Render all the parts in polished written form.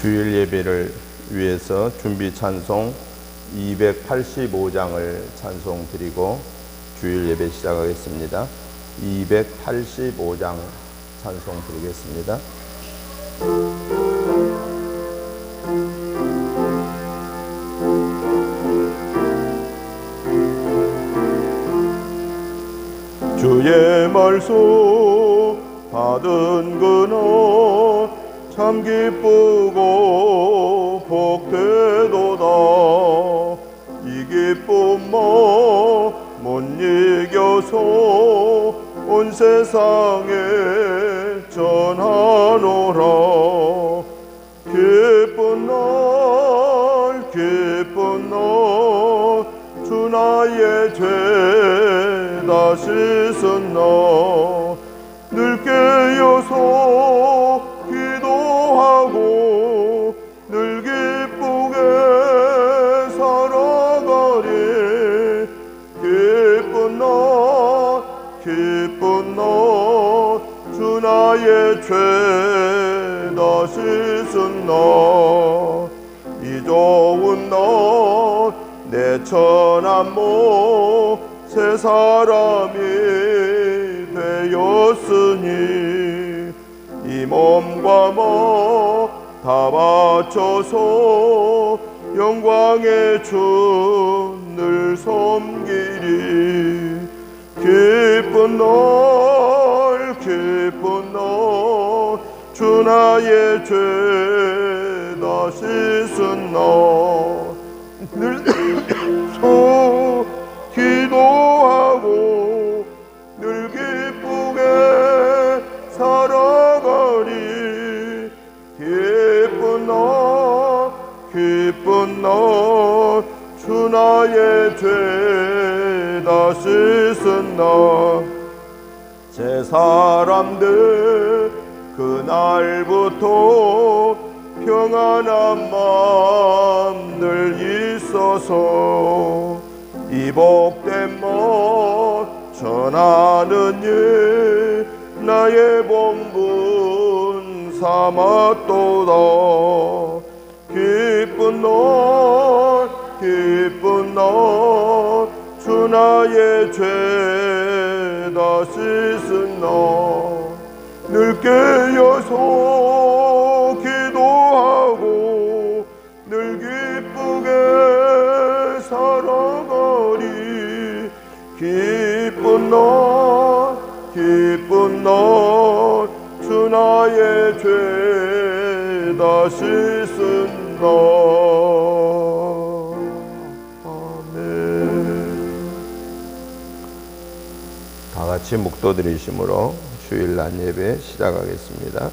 주일 예배를 위해서 준비 찬송 285장을 찬송 드리고 주일 예배 시작하겠습니다. 285장 찬송 드리겠습니다. 주의 말씀 받은 그날 참 기쁘고 복되도다. 이 기쁨 못 이겨서 온 세상에 전하노라. 기쁜 날 주 나의 죄 다 씻은 날 늘 깨어서 기도하고 늘 기쁘게 살아가리. 기쁜 날 주 나의 죄 다 씻은 날 이 좋은 날 내 천한 몸 새 사람이 되었으니 이 몸과 다 바쳐서 영광의 주 늘 섬기리. 기쁜 날 주 나의 죄 다 씻은 날 늘 기도하고 늘 기쁘게 살아가리. 기쁜 날 주 나의 죄 다 씻은 날 제 사람들 그날부터 평안한 마음 늘 있어서 이 복된 것 전하는 일 나의 본분 삼았도다. 기쁜 날 주 나의 죄 다 씻은 날 늘 깨어서 기도하고 늘 기쁘게 살아가리. 기쁜 날 주 나의 죄 다 씻은 날. 아멘. 다 같이 묵도 드리심으로 주일 낮 예배 시작하겠습니다.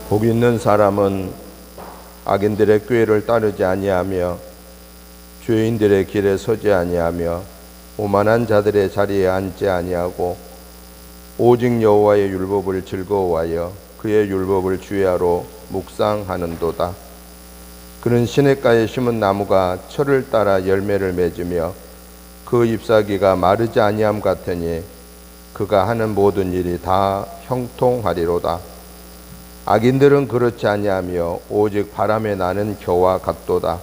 복 있는 사람은 악인들의 꾀를 따르지 아니하며 죄인들의 길에 서지 아니하며 오만한 자들의 자리에 앉지 아니하고 오직 여호와의 율법을 즐거워하여 그의 율법을 주야로 묵상하는도다. 그는 시냇가에 심은 나무가 철을 따라 열매를 맺으며 그 잎사귀가 마르지 아니함 같으니 그가 하는 모든 일이 다 형통하리로다. 악인들은 그렇지 아니하며 오직 바람에 나는 겨와 같도다.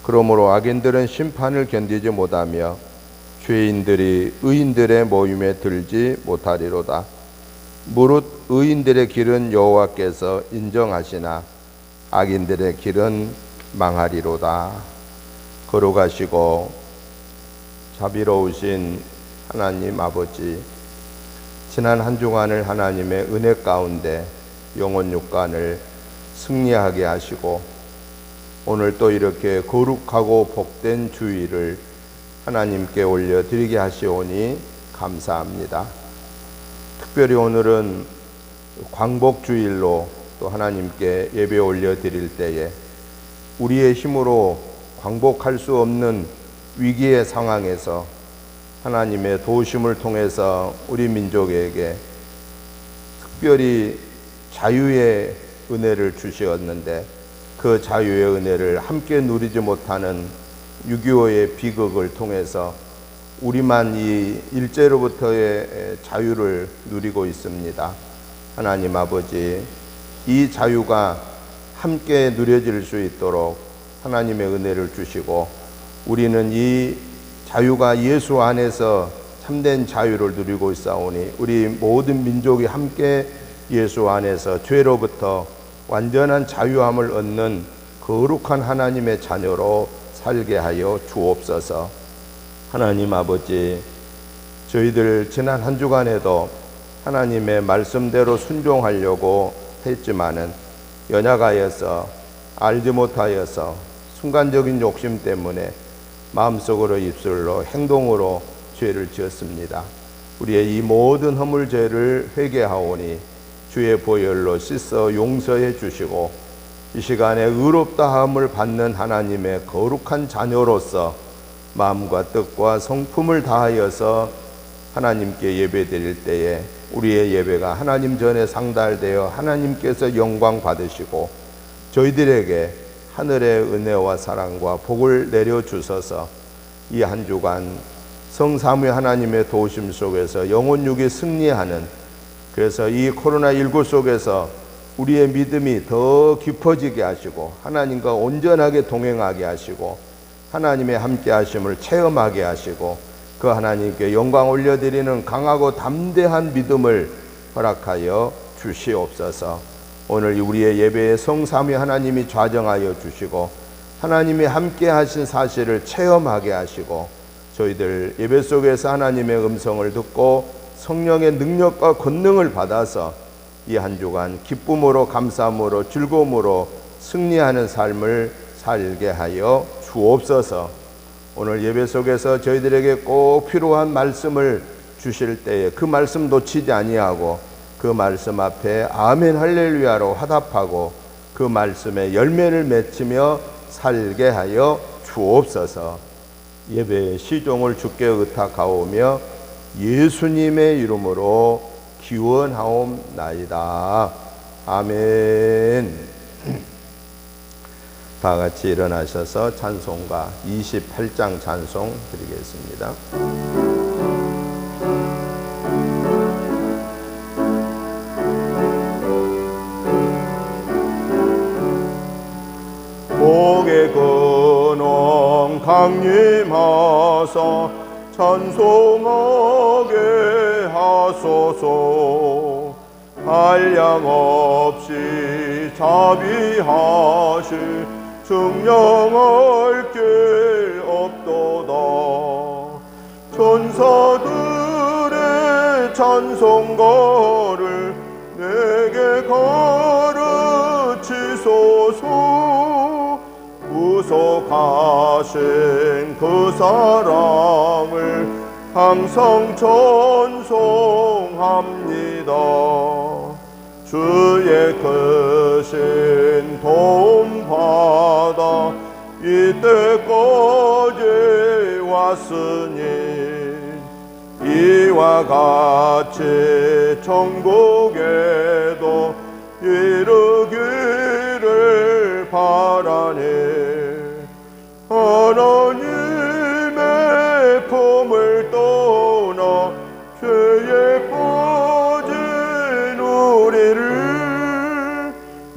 그러므로 악인들은 심판을 견디지 못하며 죄인들이 의인들의 모임에 들지 못하리로다. 무릇 의인들의 길은 여호와께서 인정하시나 악인들의 길은 망하리로다. 거룩하시고 자비로우신 하나님 아버지, 지난 한 주간을 하나님의 은혜 가운데 영혼 육간을 승리하게 하시고 오늘 또 이렇게 거룩하고 복된 주일을 하나님께 올려드리게 하시오니 감사합니다. 특별히 오늘은 광복주일로 또 하나님께 예배 올려드릴 때에 우리의 힘으로 광복할 수 없는 위기의 상황에서 하나님의 도우심을 통해서 우리 민족에게 특별히 자유의 은혜를 주셨는데 그 자유의 은혜를 함께 누리지 못하는 6.25의 비극을 통해서 우리만 이 일제로부터의 자유를 누리고 있습니다. 하나님 아버지, 이 자유가 함께 누려질 수 있도록 하나님의 은혜를 주시고 우리는 이 자유가 예수 안에서 참된 자유를 누리고 있사오니 우리 모든 민족이 함께 예수 안에서 죄로부터 완전한 자유함을 얻는 거룩한 하나님의 자녀로 살게 하여 주옵소서. 하나님 아버지, 저희들 지난 한 주간에도 하나님의 말씀대로 순종하려고 했지만은 연약하여서 알지 못하여서 순간적인 욕심 때문에 마음속으로 입술로 행동으로 죄를 지었습니다. 우리의 이 모든 허물죄를 회개하오니 주의 보혈로 씻어 용서해 주시고 이 시간에 의롭다함을 받는 하나님의 거룩한 자녀로서 마음과 뜻과 성품을 다하여서 하나님께 예배드릴 때에 우리의 예배가 하나님 전에 상달되어 하나님께서 영광 받으시고 저희들에게 하늘의 은혜와 사랑과 복을 내려주셔서 이 한 주간 성삼위 하나님의 도우심 속에서 영혼육이 승리하는, 그래서 이 코로나19 속에서 우리의 믿음이 더 깊어지게 하시고 하나님과 온전하게 동행하게 하시고 하나님의 함께 하심을 체험하게 하시고 그 하나님께 영광 올려드리는 강하고 담대한 믿음을 허락하여 주시옵소서. 오늘 우리의 예배에 성삼위 하나님이 좌정하여 주시고 하나님이 함께 하신 사실을 체험하게 하시고 저희들 예배 속에서 하나님의 음성을 듣고 성령의 능력과 권능을 받아서 이 한 주간 기쁨으로 감사함으로 즐거움으로 승리하는 삶을 살게 하여 주옵소서. 오늘 예배 속에서 저희들에게 꼭 필요한 말씀을 주실 때에 그 말씀 놓치지 아니하고 그 말씀 앞에 아멘 할렐루야로 화답하고 그 말씀에 열매를 맺히며 살게 하여 주옵소서. 예배의 시종을 주께 의탁하오며 예수님의 이름으로 기원하옵나이다. 아멘. 다 같이 일어나셔서 찬송가 28장 찬송 드리겠습니다. 복의 근원 강림하사 찬송하게 하소서. 한량 없이 자비하시 증명할 길 없도다. 천사들의 찬송가를 내게 가르치소서. 구속하신 그 사랑을 항상 찬송합니다. 주의 크신 도움 받아 이때까지 왔으니 이와 같이 천국에도 이르기를 바라니 하나님의 품을 떠나 죄에 빠진 우리를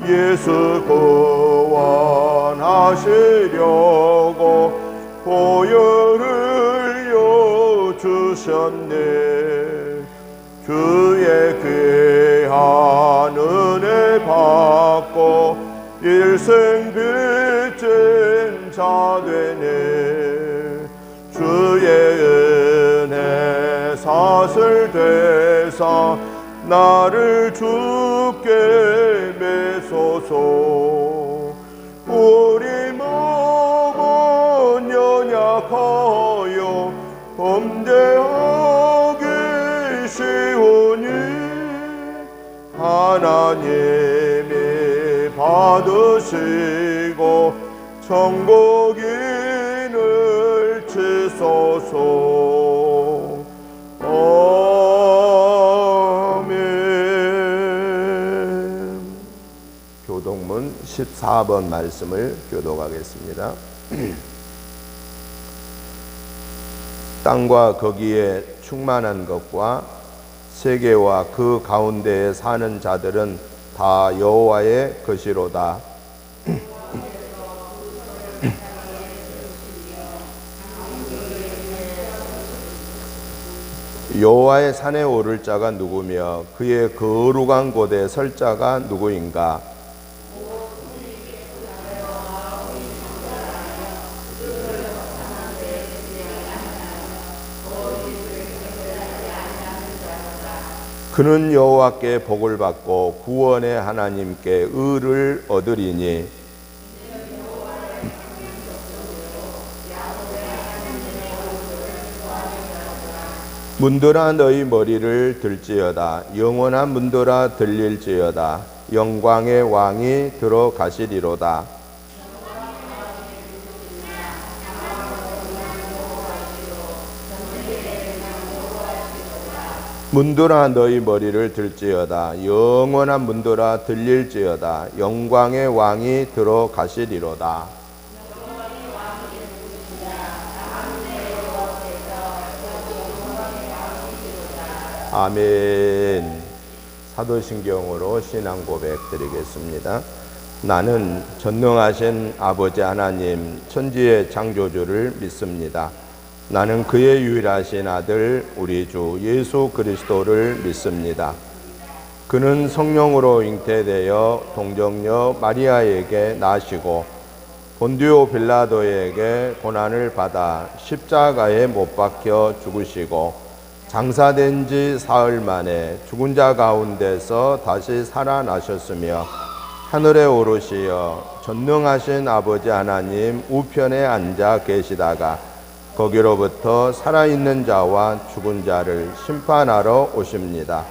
예수 구원하시려고 보혈을 주셨네. 주의 귀한 은혜 받고 일생 빚진 자 되네. 주의 은혜 사슬 되사 나를 주께 매소서. 우리 받으시고 천국인을 치소서. 아멘. 교독문 14번 말씀을 교독하겠습니다. 땅과 거기에 충만한 것과 세계와 그 가운데에 사는 자들은 다 여호와의 것이로다. 여호와의 산에 오를 자가 누구며 그의 거룩한 곳에 설 자가 누구인가? 그는 여호와께 복을 받고 구원의 하나님께 의를 얻으리니 문들아 너희 머리를 들지어다. 영원한 문들아 들릴지어다. 영광의 왕이 들어가시리로다. 문들아 너희 머리를 들지어다. 영원한 문들아 들릴지어다. 영광의 왕이 들어가시리로다. 아멘. 사도신경으로 신앙 고백 드리겠습니다. 나는 전능하신 아버지 하나님 천지의 창조주를 믿습니다. 나는 그의 유일하신 아들 우리 주 예수 그리스도를 믿습니다. 그는 성령으로 잉태되어 동정녀 마리아에게 나시고 본디오 빌라도에게 고난을 받아 십자가에 못 박혀 죽으시고 장사된 지 사흘 만에 죽은 자 가운데서 다시 살아나셨으며 하늘에 오르시어 전능하신 아버지 하나님 우편에 앉아 계시다가 거기로부터 살아있는 자와 죽은 자를 심판하러 오십니다.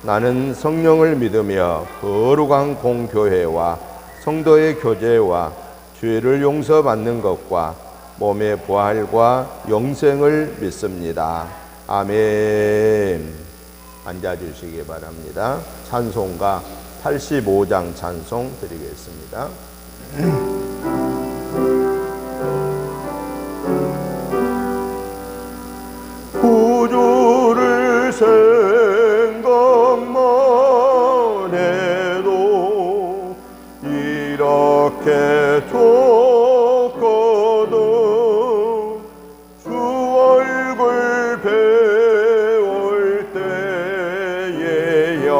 나는 성령을 믿으며 거룩한 공교회와 성도의 교제와 죄를 용서받는 것과 몸의 부활과 영생을 믿습니다. 아멘. 앉아주시기 바랍니다. 찬송가 85장 찬송 드리겠습니다. 구주를 생각만 해도 이렇게 좋거든. 주 얼굴 배울 때에야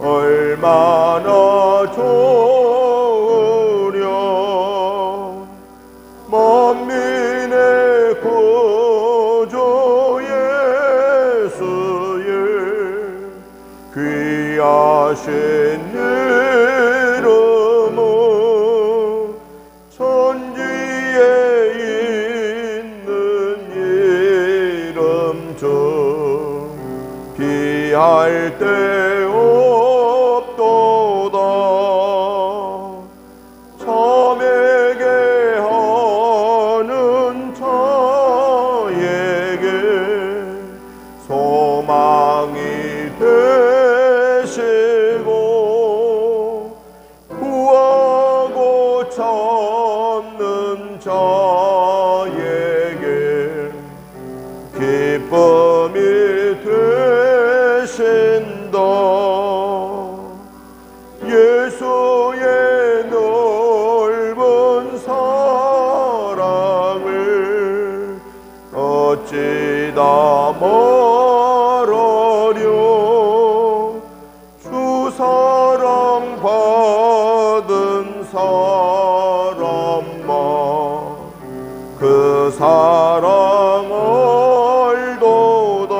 얼마나 좋으랴. 만민의 귀하신 이름은 천지에 있는 이름 중 비할 데 없도다. 참에게 하는 자에게 소망이 되시고 구하고 찾는 자에게 기쁨이 되신다. 예수의 넓은 사랑을 어찌 다 말하려. 주 사랑 받은 사람만 그 사랑 알도다.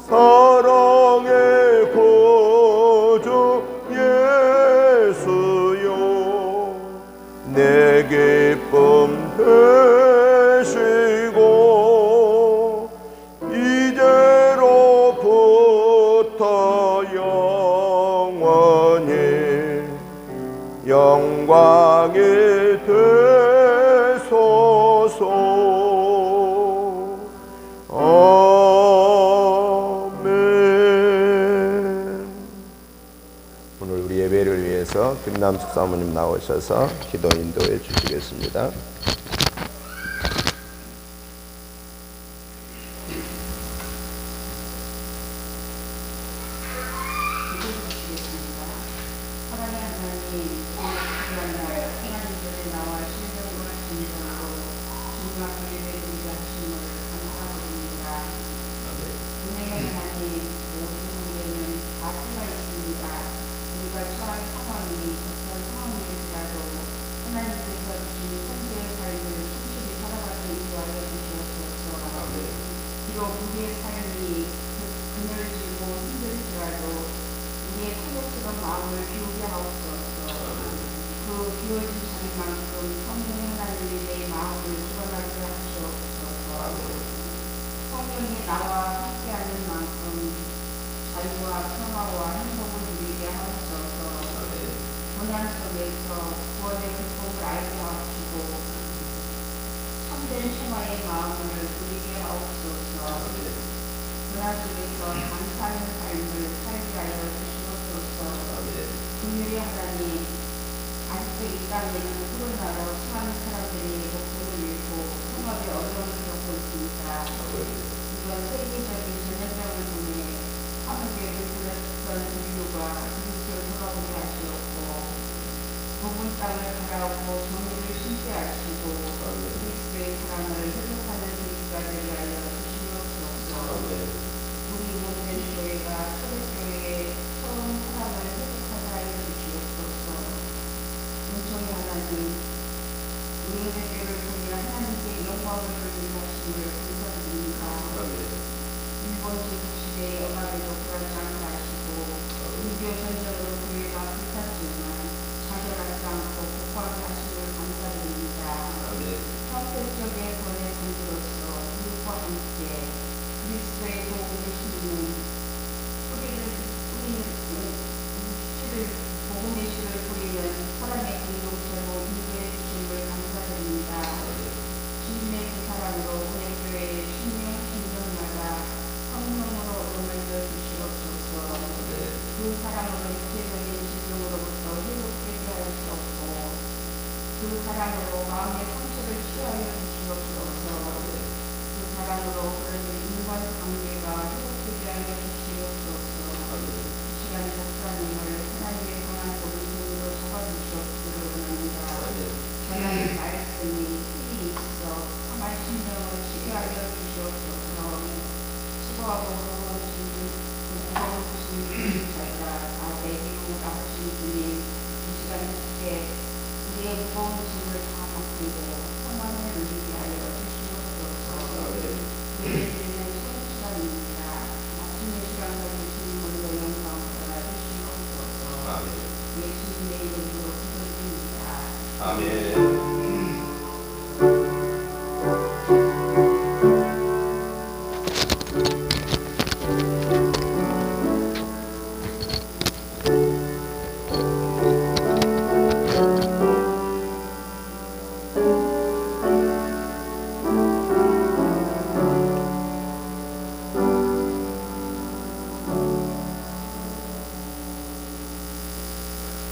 사랑의 구주 예수여 내 기쁨 되시고 이제로부터 영원 영광이 되소서. 아멘. 오늘 우리 예배를 위해서 김남숙 사모님 나오셔서 기도 인도해 주시겠습니다. 비록 우리의 삶이 그늘지고 힘들지라도 우리의 타격스러운 마음을 비우게 하옵소서. 그 비워진 자리만큼 성령의 하나님이 내 마음을 드러나게 하시옵소서. 성령이 나와 함께하는 만큼 자유와 평화와 행복을 누리게 하옵소서. 고난 속에서 구원의 기쁨을 알게 하시고 참된 평화의 마음을 누리게 하옵소서. 고난 속에서 감사하는 삶을 살게 하여 주시옵소서. 긍휼의 하나님, 아직도 이 땅에는 코로나로 수많은 사람들이 목숨을 잃고 생업에 어려움을 겪고 있습니다. 이번 세계적인 전염병을 통해 한국에도 불렀던 인류가 그리스도를 돌아오게 하시옵고 좁은 땅을 갈아엎고 정의를 심게 하시고 그리스도의 사랑을 회복하는 그리스도가 되게 하여 주시옵소서. 우리 모든 교회가 초대교회의 처음 사랑을 회복하게 하여 주시옵소서. 은총의 하나님, 우리 은혜교회를 통해 하나님께 영광을 돌리하심을 감사드립니다. 일본 제국시대의 억압에도 굴하지 않게 하시고 6.25 전쟁으로 교회가 불탔지만 좌절하지 않고 복구하게 하심을 감사드립니다. 선택적의 권의 분으로서 이웃과 함께 그리스도의 복음을 심는 복음의 씨를 뿌리는 사랑의 공동체로 인도해 주심을 감사드립니다. 주님의 그 사랑으로 우리 교회의 신명하신 적마다 성령으로 얻어내려 주시옵소서. 그 사랑으로 육체적인 질병으로부터 회복되게 하여 주옵고 그 사랑으로 마음의 상처를 치유하여 주시옵소서. 그 사랑으로 그런 인간 관계가 회복되게 하여 주시옵소서. 이 시간 목사님을 하나님의 강한 복음으로 잡아주시옵기를 원합니다. 전하는 말씀이 힘이 있어 참한 심령을 치유하여 주시옵소서. 수고하고 무거우신 자가 다 내리고 나으신 주님, 이 시간 주께 우리의 무거운 짐을 다 맡기고 평안을 누리게 하여 주시옵소서. 예배드리는 좋은 시간입니다. 아침의 시간까지 주님으로 영광을 받아주시옵소서. 예수님의 이름으로 기도드립니다. 아멘.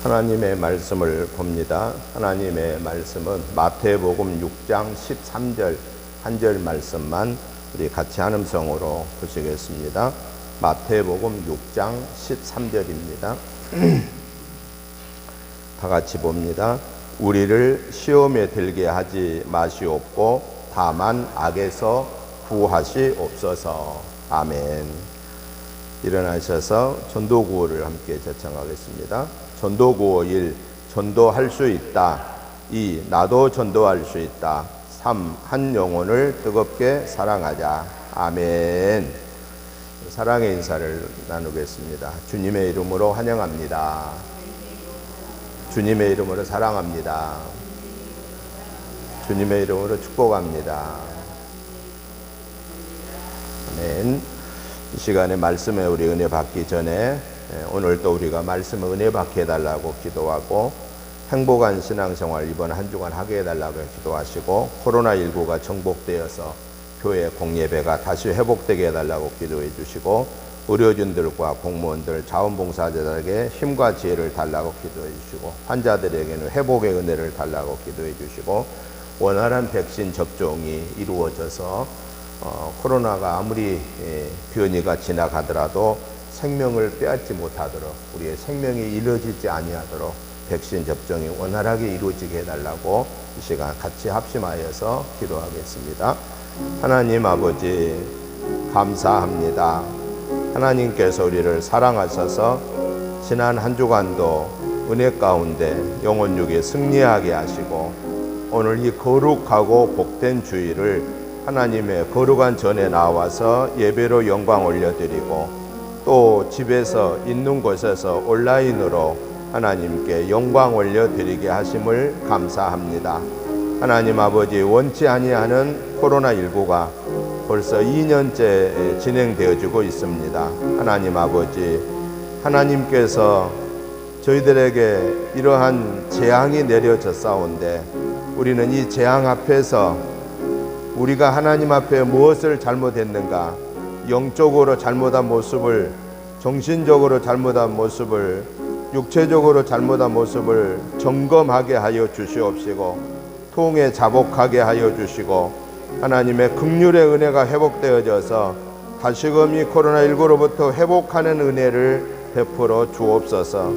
하나님의 말씀을 봅니다. 하나님의 말씀은 마태복음 6장 13절 한 절 말씀만 우리 같이 한음성으로 보시겠습니다. 마태복음 6장 13절입니다. 다 같이 봅니다. 우리를 시험에 들게 하지 마시옵고 다만 악에서 구하시옵소서. 아멘. 일어나셔서 전도구호를 함께 제청하겠습니다. 전도구호 1. 전도할 수 있다. 2. 나도 전도할 수 있다. 3. 한 영혼을 뜨겁게 사랑하자. 아멘. 사랑의 인사를 나누겠습니다. 주님의 이름으로 환영합니다. 주님의 이름으로 사랑합니다. 주님의 이름으로 축복합니다. 아멘. 이 시간에 말씀에 우리 은혜 받기 전에 오늘 또 우리가 말씀에 은혜 받게 해달라고 기도하고 행복한 신앙생활 이번 한 주간 하게 해달라고 기도하시고, 코로나19가 정복되어서 교회 공예배가 다시 회복되게 해달라고 기도해 주시고, 의료진들과 공무원들, 자원봉사자들에게 힘과 지혜를 달라고 기도해 주시고, 환자들에게는 회복의 은혜를 달라고 기도해 주시고, 원활한 백신 접종이 이루어져서 코로나가 아무리 변이가 지나가더라도 생명을 빼앗지 못하도록, 우리의 생명이 이루어지지 아니하도록 백신 접종이 원활하게 이루어지게 해달라고 이 시간 같이 합심하여서 기도하겠습니다. 하나님 아버지, 감사합니다. 하나님께서 우리를 사랑하셔서 지난 한 주간도 은혜 가운데 영혼육에 승리하게 하시고, 오늘 이 거룩하고 복된 주일을 하나님의 거룩한 전에 나와서 예배로 영광 올려드리고, 또 집에서 있는 곳에서 온라인으로 하나님께 영광 올려드리게 하심을 감사합니다. 하나님 아버지, 원치 아니하는 코로나19가 벌써 2년째 진행되어지고 있습니다. 하나님 아버지, 하나님께서 저희들에게 이러한 재앙이 내려졌사온데, 우리는 이 재앙 앞에서 우리가 하나님 앞에 무엇을 잘못했는가, 영적으로 잘못한 모습을, 정신적으로 잘못한 모습을, 육체적으로 잘못한 모습을 점검하게 하여 주시옵시고, 통에 자복하게 하여 주시고, 하나님의 긍휼의 은혜가 회복되어져서 다시금 이 코로나19로부터 회복하는 은혜를 베풀어 주옵소서.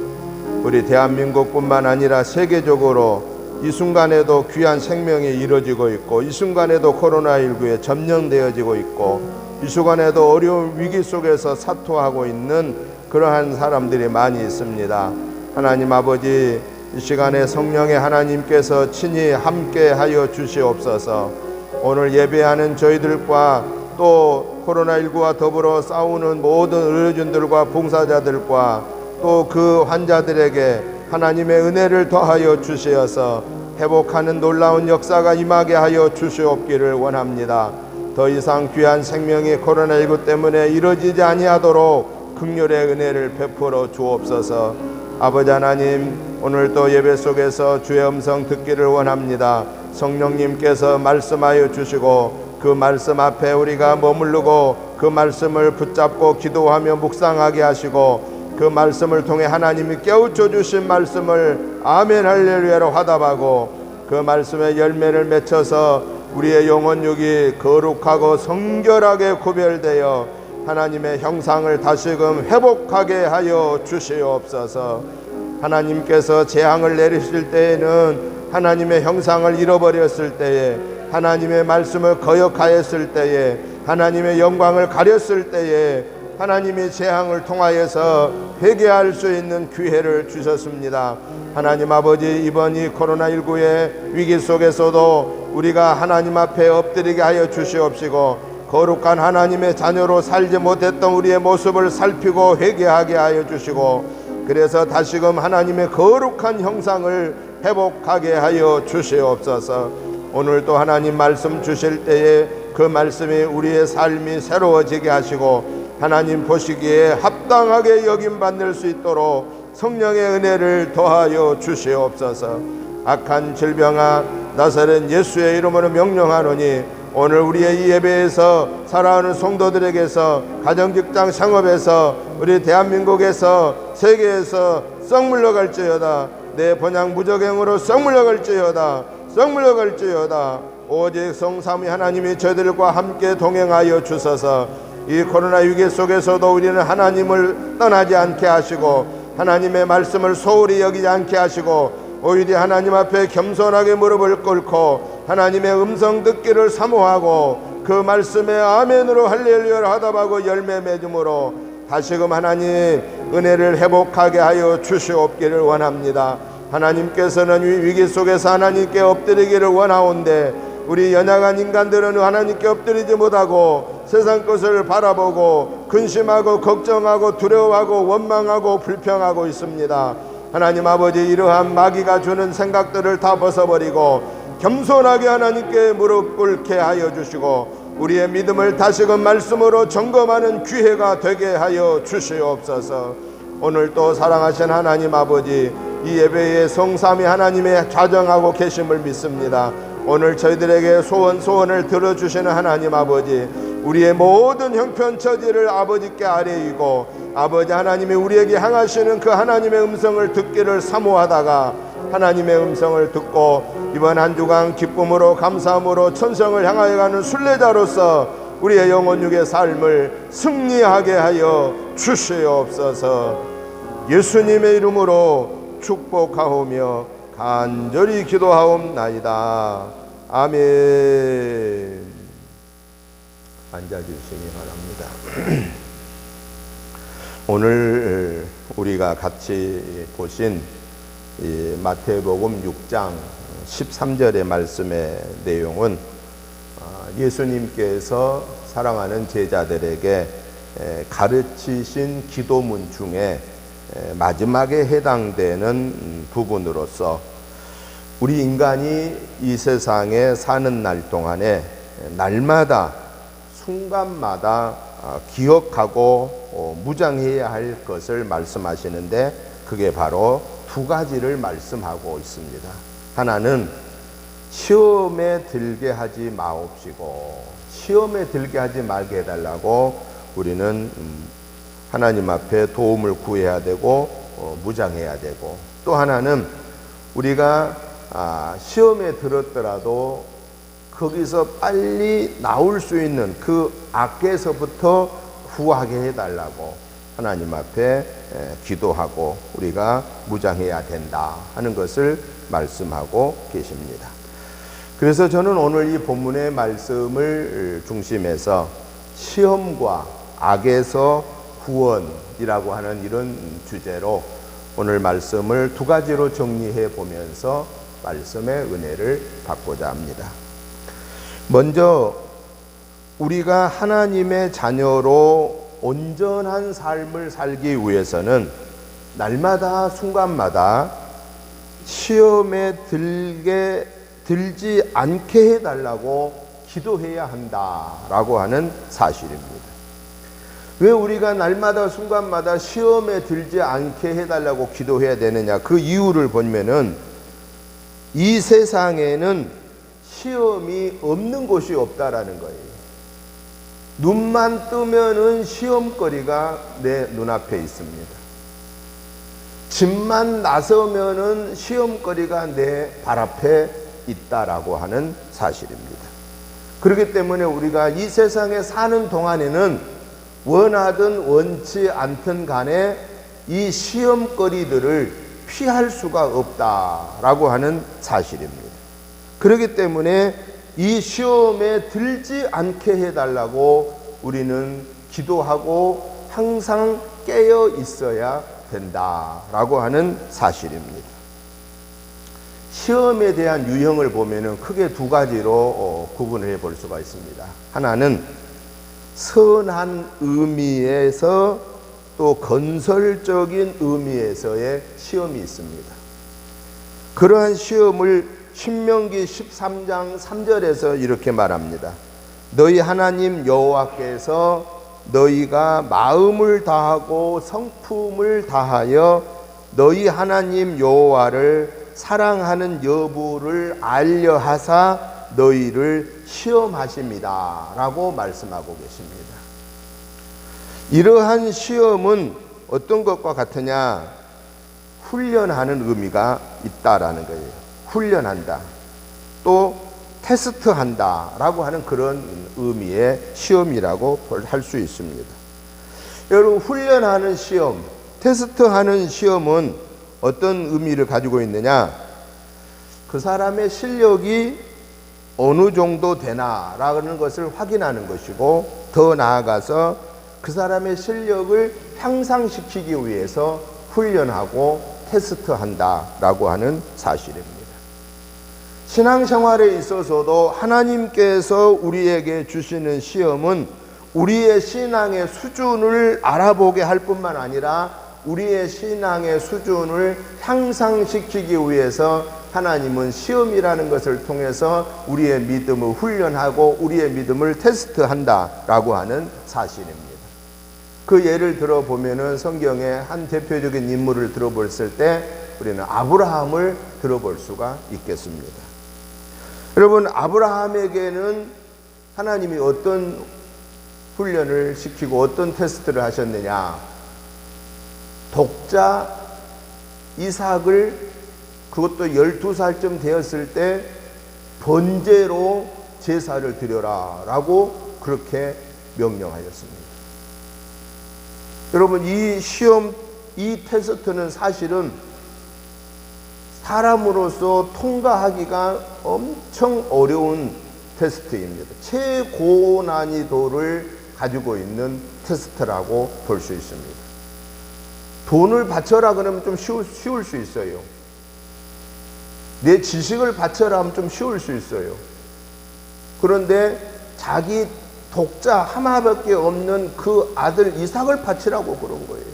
우리 대한민국뿐만 아니라 세계적으로 이 순간에도 귀한 생명이 이루어지고 있고, 이 순간에도 코로나19에 점령되어지고 있고, 이 순간에도 어려운 위기 속에서 사투하고 있는 그러한 사람들이 많이 있습니다. 하나님 아버지, 이 시간에 성령의 하나님께서 친히 함께 하여 주시옵소서. 오늘 예배하는 저희들과 또 코로나19와 더불어 싸우는 모든 의료진들과 봉사자들과 또 그 환자들에게 하나님의 은혜를 더하여 주시어서 회복하는 놀라운 역사가 임하게 하여 주시옵기를 원합니다. 더 이상 귀한 생명이 코로나19 때문에 이루어지지 아니하도록 긍휼의 은혜를 베풀어 주옵소서. 아버지 하나님, 오늘도 예배 속에서 주의 음성 듣기를 원합니다. 성령님께서 말씀하여 주시고, 그 말씀 앞에 우리가 머무르고 그 말씀을 붙잡고 기도하며 묵상하게 하시고, 그 말씀을 통해 하나님이 깨우쳐 주신 말씀을 아멘 할렐루야로 화답하고, 그 말씀의 열매를 맺혀서 우리의 영혼육이 거룩하고 성결하게 구별되어 하나님의 형상을 다시금 회복하게 하여 주시옵소서. 하나님께서 재앙을 내리실 때에는 하나님의 형상을 잃어버렸을 때에, 하나님의 말씀을 거역하였을 때에, 하나님의 영광을 가렸을 때에 하나님이 재앙을 통하여서 회개할 수 있는 기회를 주셨습니다. 하나님 아버지, 이번 이 코로나19의 위기 속에서도 우리가 하나님 앞에 엎드리게 하여 주시옵시고, 거룩한 하나님의 자녀로 살지 못했던 우리의 모습을 살피고 회개하게 하여 주시고, 그래서 다시금 하나님의 거룩한 형상을 회복하게 하여 주시옵소서. 오늘도 하나님 말씀 주실 때에 그 말씀이 우리의 삶이 새로워지게 하시고, 하나님 보시기에 합당하게 여김받을 수 있도록 성령의 은혜를 더하여 주시옵소서. 악한 질병아, 나사렛 예수의 이름으로 명령하노니, 오늘 우리의 이 예배에서 살아가는 성도들에게서, 가정, 직장, 상업에서, 우리 대한민국에서, 세계에서 썩 물러갈지어다. 내 번양 무적행으로 썩 물러갈지어다. 썩 물러갈지어다. 오직 성삼위 하나님이 저희들과 함께 동행하여 주소서. 이 코로나 위기 속에서도 우리는 하나님을 떠나지 않게 하시고, 하나님의 말씀을 소홀히 여기지 않게 하시고, 오히려 하나님 앞에 겸손하게 무릎을 꿇고 하나님의 음성 듣기를 사모하고, 그 말씀에 아멘으로 할렐루야를 화답하고 열매 맺음으로 다시금 하나님 은혜를 회복하게 하여 주시옵기를 원합니다. 하나님께서는 이 위기 속에서 하나님께 엎드리기를 원하온데, 우리 연약한 인간들은 하나님께 엎드리지 못하고 세상 것을 바라보고 근심하고 걱정하고 두려워하고 원망하고 불평하고 있습니다. 하나님 아버지, 이러한 마귀가 주는 생각들을 다 벗어버리고 겸손하게 하나님께 무릎 꿇게 하여 주시고, 우리의 믿음을 다시금 말씀으로 점검하는 기회가 되게 하여 주시옵소서. 오늘 또 사랑하신 하나님 아버지, 이 예배에 성삼위 하나님의 좌정하고 계심을 믿습니다. 오늘 저희들에게 소원을 들어주시는 하나님 아버지, 우리의 모든 형편처지를 아버지께 아뢰이고 아버지 하나님이 우리에게 향하시는 그 하나님의 음성을 듣기를 사모하다가 하나님의 음성을 듣고 이번 한 주간 기쁨으로 감사함으로 천성을 향하여 가는 순례자로서 우리의 영혼 육의 삶을 승리하게 하여 주시옵소서. 예수님의 이름으로 축복하오며 간절히 기도하옵나이다. 아멘. 앉아주시기 바랍니다. 오늘 우리가 같이 보신 이 마태복음 6장 13절의 말씀의 내용은 예수님께서 사랑하는 제자들에게 가르치신 기도문 중에 마지막에 해당되는 부분으로서 우리 인간이 이 세상에 사는 날 동안에 날마다 순간마다 기억하고 무장해야 할 것을 말씀하시는데 그게 바로 두 가지를 말씀하고 있습니다. 하나는 시험에 들게 하지 마옵시고, 시험에 들게 하지 말게 해달라고 우리는 하나님 앞에 도움을 구해야 되고 무장해야 되고, 또 하나는 우리가 시험에 들었더라도 거기서 빨리 나올 수 있는 그 악에서부터 구하게 해달라고 하나님 앞에 기도하고 우리가 무장해야 된다 하는 것을 말씀하고 계십니다. 그래서 저는 오늘 이 본문의 말씀을 중심해서 시험과 악에서 구원이라고 하는 이런 주제로 오늘 말씀을 두 가지로 정리해 보면서 말씀의 은혜를 받고자 합니다. 먼저 우리가 하나님의 자녀로 온전한 삶을 살기 위해서는 날마다 순간마다 시험에 들지 않게 해달라고 기도해야 한다라고 하는 사실입니다. 왜 우리가 날마다 순간마다 시험에 들지 않게 해달라고 기도해야 되느냐? 그 이유를 보면은 이 세상에는 시험이 없는 곳이 없다라는 거예요. 눈만 뜨면은 시험거리가 내 눈앞에 있습니다. 집만 나서면은 시험거리가 내 발 앞에 있다라고 하는 사실입니다. 그렇기 때문에 우리가 이 세상에 사는 동안에는 원하든 원치 않든 간에 이 시험거리들을 피할 수가 없다라고 하는 사실입니다. 그렇기 때문에 이 시험에 들지 않게 해달라고 우리는 기도하고 항상 깨어 있어야 된다라고 하는 사실입니다. 시험에 대한 유형을 보면은 크게 두 가지로 구분을 해볼 수가 있습니다. 하나는 선한 의미에서 또 건설적인 의미에서의 시험이 있습니다. 그러한 시험을 신명기 13장 3절에서 이렇게 말합니다. 너희 하나님 여호와께서 너희가 마음을 다하고 성품을 다하여 너희 하나님 여호와를 사랑하는 여부를 알려 하사 너희를 시험하십니다 라고 말씀하고 계십니다. 이러한 시험은 어떤 것과 같으냐? 훈련하는 의미가 있다라는 거예요. 훈련한다, 또 테스트한다 라고 하는 그런 의미의 시험이라고 할 수 있습니다. 여러분, 훈련하는 시험, 테스트하는 시험은 어떤 의미를 가지고 있느냐? 그 사람의 실력이 어느 정도 되나라는 것을 확인하는 것이고, 더 나아가서 그 사람의 실력을 향상시키기 위해서 훈련하고 테스트한다라고 하는 사실입니다. 신앙생활에 있어서도 하나님께서 우리에게 주시는 시험은 우리의 신앙의 수준을 알아보게 할 뿐만 아니라 우리의 신앙의 수준을 향상시키기 위해서 하나님은 시험이라는 것을 통해서 우리의 믿음을 훈련하고 우리의 믿음을 테스트한다라고 하는 사실입니다. 그 예를 들어보면은 성경의 한 대표적인 인물을 들어봤을 때 우리는 아브라함을 들어볼 수가 있겠습니다. 여러분, 아브라함에게는 하나님이 어떤 훈련을 시키고 어떤 테스트를 하셨느냐? 독자 이삭을, 그것도 12살쯤 되었을 때 번제로 제사를 드려라 라고 그렇게 명령하였습니다. 여러분, 이 시험, 이 테스트는 사실은 사람으로서 통과하기가 엄청 어려운 테스트입니다. 최고난이도를 가지고 있는 테스트라고 볼 수 있습니다. 돈을 바쳐라 그러면 좀 쉬울 수 있어요. 내 지식을 바쳐라 하면 좀 쉬울 수 있어요. 그런데 자기 독자 하나밖에 없는 그 아들 이삭을 바치라고 그런 거예요.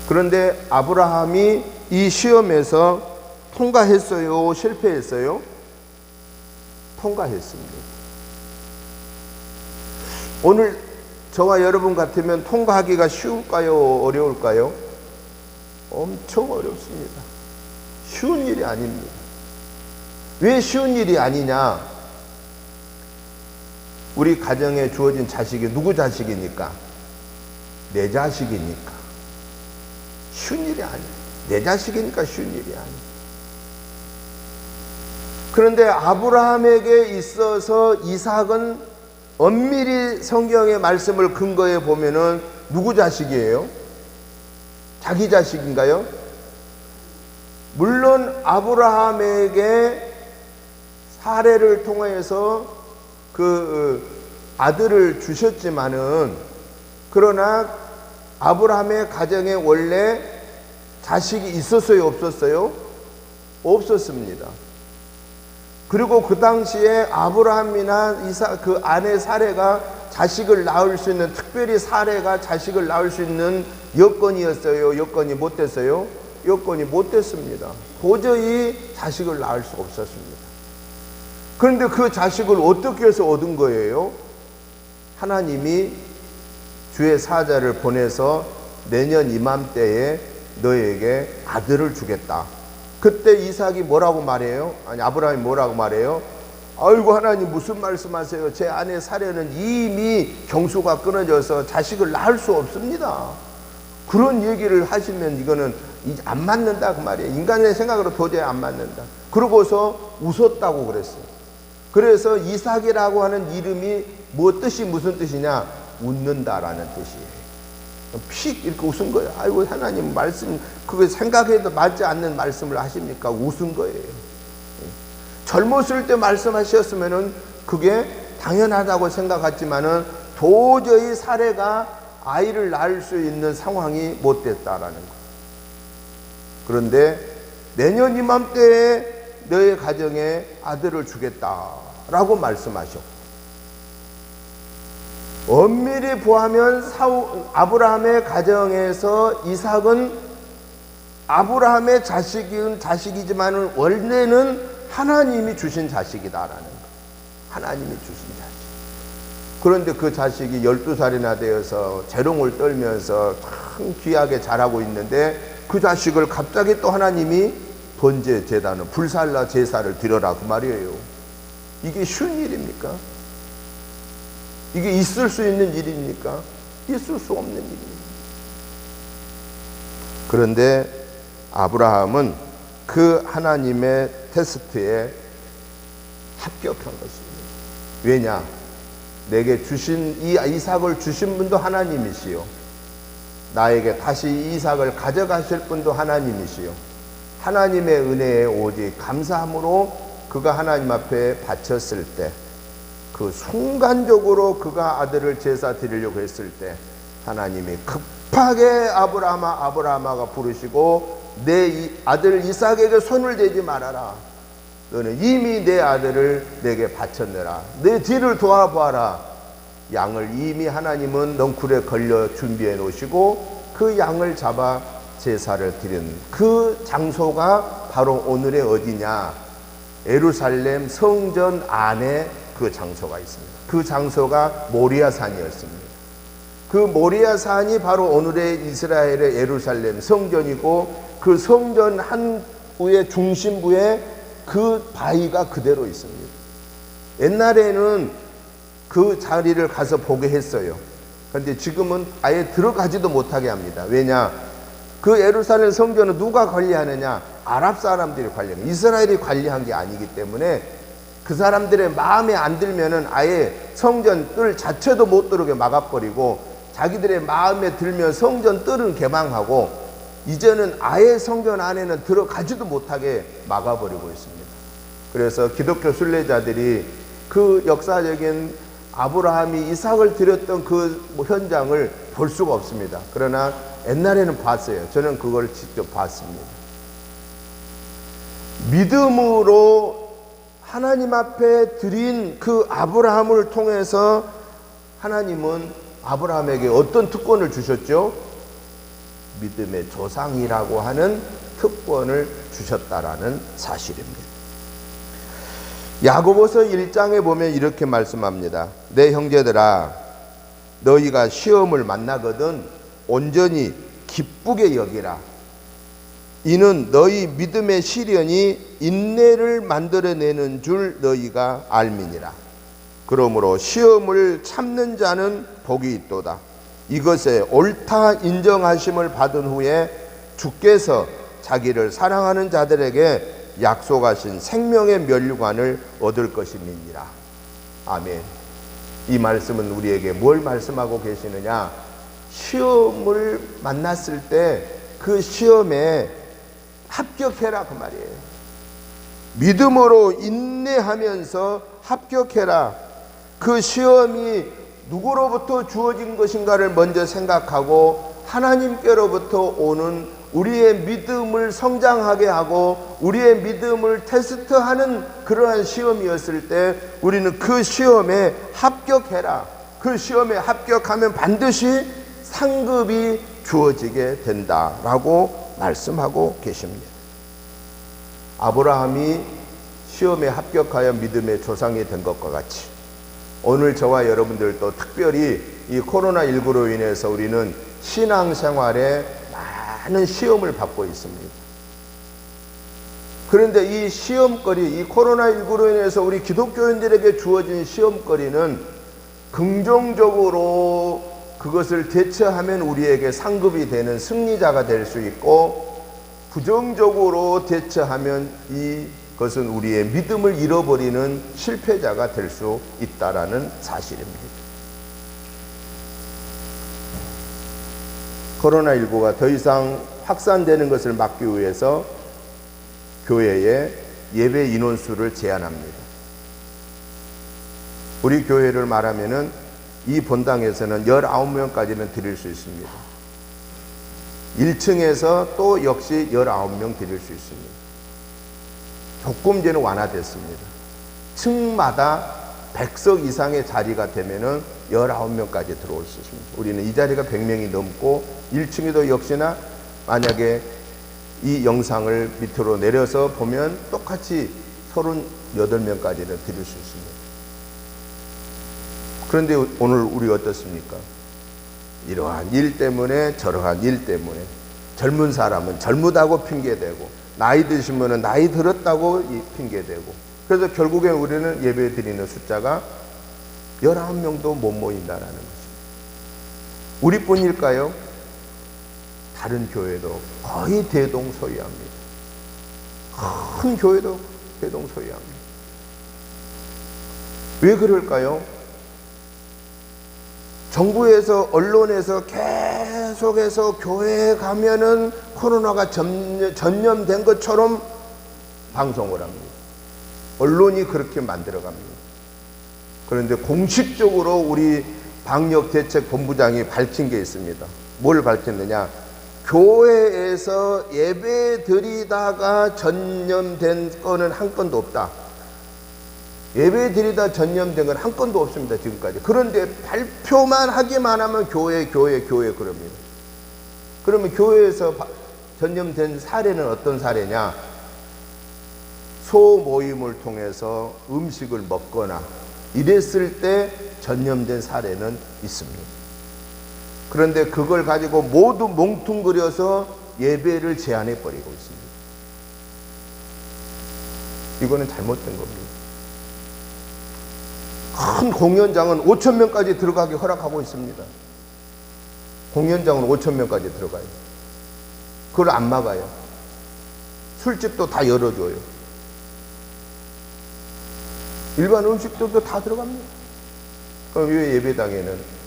그런데 아브라함이 이 시험에서 통과했어요? 실패했어요? 통과했습니다. 오늘 저와 여러분 같으면 통과하기가 쉬울까요? 어려울까요? 엄청 어렵습니다. 쉬운 일이 아닙니다. 왜 쉬운 일이 아니냐? 우리 가정에 주어진 자식이 누구 자식이니까? 내 자식이니까. 쉬운 일이 아니에요. 내 자식이니까 쉬운 일이 아니에요. 그런데 아브라함에게 있어서 이삭은 엄밀히 성경의 말씀을 근거해 보면은 누구 자식이에요? 자기 자식인가요? 물론 아브라함에게 사례를 통해서 그 아들을 주셨지만은, 그러나 아브라함의 가정에 원래 자식이 있었어요? 없었어요? 없었습니다. 그리고 그 당시에 아브라함이나 그 아내 사레가 자식을 낳을 수 있는, 특별히 사레가 자식을 낳을 수 있는 여건이었어요? 여건이 못 됐어요? 여건이 못 됐습니다. 도저히 자식을 낳을 수 없었습니다. 그런데 그 자식을 어떻게 해서 얻은 거예요? 하나님이 주의 사자를 보내서 내년 이맘때에 너에게 아들을 주겠다. 그때 이삭이 뭐라고 말해요? 아니, 아브라함이 뭐라고 말해요? 아이고, 하나님 무슨 말씀하세요? 제 아내 사례는 이미 경수가 끊어져서 자식을 낳을 수 없습니다. 그런 얘기를 하시면 이거는 안 맞는다 그 말이에요. 인간의 생각으로 도저히 안 맞는다. 그러고서 웃었다고 그랬어요. 그래서 이삭이라고 하는 이름이 무슨 뜻이냐? 웃는다라는 뜻이에요. 픽 이렇게 웃은 거예요. 아이고, 하나님 말씀, 그게 생각해도 맞지 않는 말씀을 하십니까? 웃은 거예요. 젊었을 때 말씀하셨으면은 그게 당연하다고 생각했지만은 도저히 사례가 아이를 낳을 수 있는 상황이 못 됐다라는 거. 그런데 내년 이맘때에 너의 가정에 아들을 주겠다라고 말씀하셨고, 엄밀히 보하면 아브라함의 가정에서 이삭은 아브라함의 자식이지만 원래는 하나님이 주신 자식이다라는 거. 하나님이 주신 자식. 그런데 그 자식이 12살이나 되어서 재롱을 떨면서 참 귀하게 자라고 있는데, 그 자식을 갑자기 또 하나님이 번제 제단을, 불살라 제사를 드려라 그 말이에요. 이게 쉬운 일입니까? 이게 있을 수 있는 일입니까? 있을 수 없는 일입니다. 그런데 아브라함은 그 하나님의 테스트에 합격한 것입니다. 왜냐? 내게 주신 이 이삭을 주신 분도 하나님이시요, 나에게 다시 이삭을 가져가실 분도 하나님이시요, 하나님의 은혜에 오직 감사함으로 그가 하나님 앞에 바쳤을 때, 그 순간적으로 그가 아들을 제사 드리려고 했을 때 하나님이 급하게 아브라함아가 부르시고, 내 아들 이삭에게 손을 대지 말아라. 너는 이미 내 아들을 내게 바쳤느라. 내 뒤를 도와봐라. 양을 이미 하나님은 넝쿨에 걸려 준비해 놓으시고 그 양을 잡아 제사를 드린 그 장소가 바로 오늘의 어디냐? 예루살렘 성전 안에 그 장소가 있습니다. 그 장소가 모리아산이었습니다. 그 모리아 산이 바로 오늘의 이스라엘의 예루살렘 성전이고, 그 성전 한 후의 중심부에 그 바위가 그대로 있습니다. 옛날에는 그 자리를 가서 보게 했어요. 그런데 지금은 아예 들어가지도 못하게 합니다. 왜냐? 그 예루살렘 성전은 누가 관리하느냐? 아랍 사람들이 관리하는, 이스라엘이 관리한 게 아니기 때문에 그 사람들의 마음에 안 들면은 아예 성전 뜰 자체도 못 들어오게 막아버리고, 자기들의 마음에 들면 성전 뜰은 개방하고, 이제는 아예 성전 안에는 들어가지도 못하게 막아버리고 있습니다. 그래서 기독교 순례자들이 그 역사적인 아브라함이 이삭을 드렸던 그 현장을 볼 수가 없습니다. 그러나 옛날에는 봤어요. 저는 그걸 직접 봤습니다. 믿음으로 하나님 앞에 드린 그 아브라함을 통해서 하나님은 아브라함에게 어떤 특권을 주셨죠? 믿음의 조상이라고 하는 특권을 주셨다라는 사실입니다. 야고보서 1장에 보면 이렇게 말씀합니다. 내 형제들아, 너희가 시험을 만나거든 온전히 기쁘게 여기라. 이는 너희 믿음의 시련이 인내를 만들어내는 줄 너희가 알미니라. 그러므로 시험을 참는 자는 복이 있도다. 이것에 옳다 인정하심을 받은 후에 주께서 자기를 사랑하는 자들에게 약속하신 생명의 면류관을 얻을 것임이니라. 아멘. 이 말씀은 우리에게 뭘 말씀하고 계시느냐? 시험을 만났을 때 그 시험에 합격해라, 그 말이에요. 믿음으로 인내하면서 합격해라. 그 시험이 누구로부터 주어진 것인가를 먼저 생각하고, 하나님께로부터 오는 우리의 믿음을 성장하게 하고 우리의 믿음을 테스트하는 그러한 시험이었을 때 우리는 그 시험에 합격해라. 그 시험에 합격하면 반드시 상급이 주어지게 된다라고 말씀하고 계십니다. 아브라함이 시험에 합격하여 믿음의 조상이 된 것과 같이 오늘 저와 여러분들도 특별히 이 코로나19로 인해서 우리는 신앙생활에 많은 시험을 받고 있습니다. 그런데 이 시험거리, 이 코로나19로 인해서 우리 기독교인들에게 주어진 시험거리는 긍정적으로 그것을 대처하면 우리에게 상급이 되는 승리자가 될 수 있고, 부정적으로 대처하면 이것은 우리의 믿음을 잃어버리는 실패자가 될 수 있다라는 사실입니다. 코로나19가 더 이상 확산되는 것을 막기 위해서 교회에 예배 인원수를 제한합니다. 우리 교회를 말하면은 이 본당에서는 19명까지는 드릴 수 있습니다. 1층에서 또 역시 19명 드릴 수 있습니다. 조금 이제는 완화됐습니다. 층마다 100석 이상의 자리가 되면은 19명까지 들어올 수 있습니다. 우리는 이 자리가 100명이 넘고 1층에도 역시나 만약에 이 영상을 밑으로 내려서 보면 똑같이 38명까지는 드릴 수 있습니다. 그런데 오늘 우리 어떻습니까? 이러한 일 때문에 저러한 일 때문에 젊은 사람은 젊다고 핑계대고 나이 드시면 나이 들었다고 핑계대고, 그래서 결국에 우리는 예배 드리는 숫자가 19명도 못 모인다라는 것입니다. 우리뿐일까요? 다른 교회도 거의 대동소이합니다. 큰 교회도 대동소이합니다. 왜 그럴까요? 정부에서 언론에서 계속해서 교회에 가면은 코로나가 전염된 것처럼 방송을 합니다. 언론이 그렇게 만들어갑니다. 그런데 공식적으로 우리 방역대책본부장이 밝힌 게 있습니다. 뭘 밝혔느냐? 교회에서 예배 드리다가 전염된 건은 한 건도 없다. 예배 드리다 전염된 건 한 건도 없습니다, 지금까지. 그런데 발표만 하기만 하면 교회 그럽니다. 그러면 교회에서 전염된 사례는 어떤 사례냐? 소모임을 통해서 음식을 먹거나 이랬을 때 전염된 사례는 있습니다. 그런데 그걸 가지고 모두 뭉뚱그려서 예배를 제한해 버리고 있습니다. 이거는 잘못된 겁니다. 큰 공연장은 5,000명까지 들어가게 허락하고 있습니다. 공연장은 5,000명까지 들어가요. 그걸 안 막아요. 술집도 다 열어줘요. 일반 음식들도 다 들어갑니다. 그럼 왜 예배당에는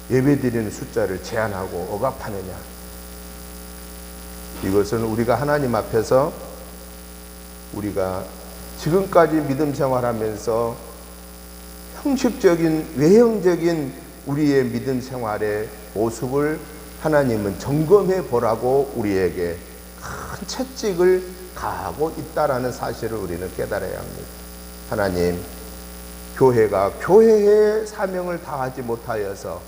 예배드리는 숫자를 제한하고 억압하느냐? 이것은 우리가 하나님 앞에서 우리가 지금까지 믿음 생활하면서 형식적인 외형적인 우리의 믿음 생활의 모습을 하나님은 점검해 보라고 우리에게 큰 채찍을 가하고 있다라는 사실을 우리는 깨달아야 합니다. 하나님, 교회가 교회의 사명을 다하지 못하여서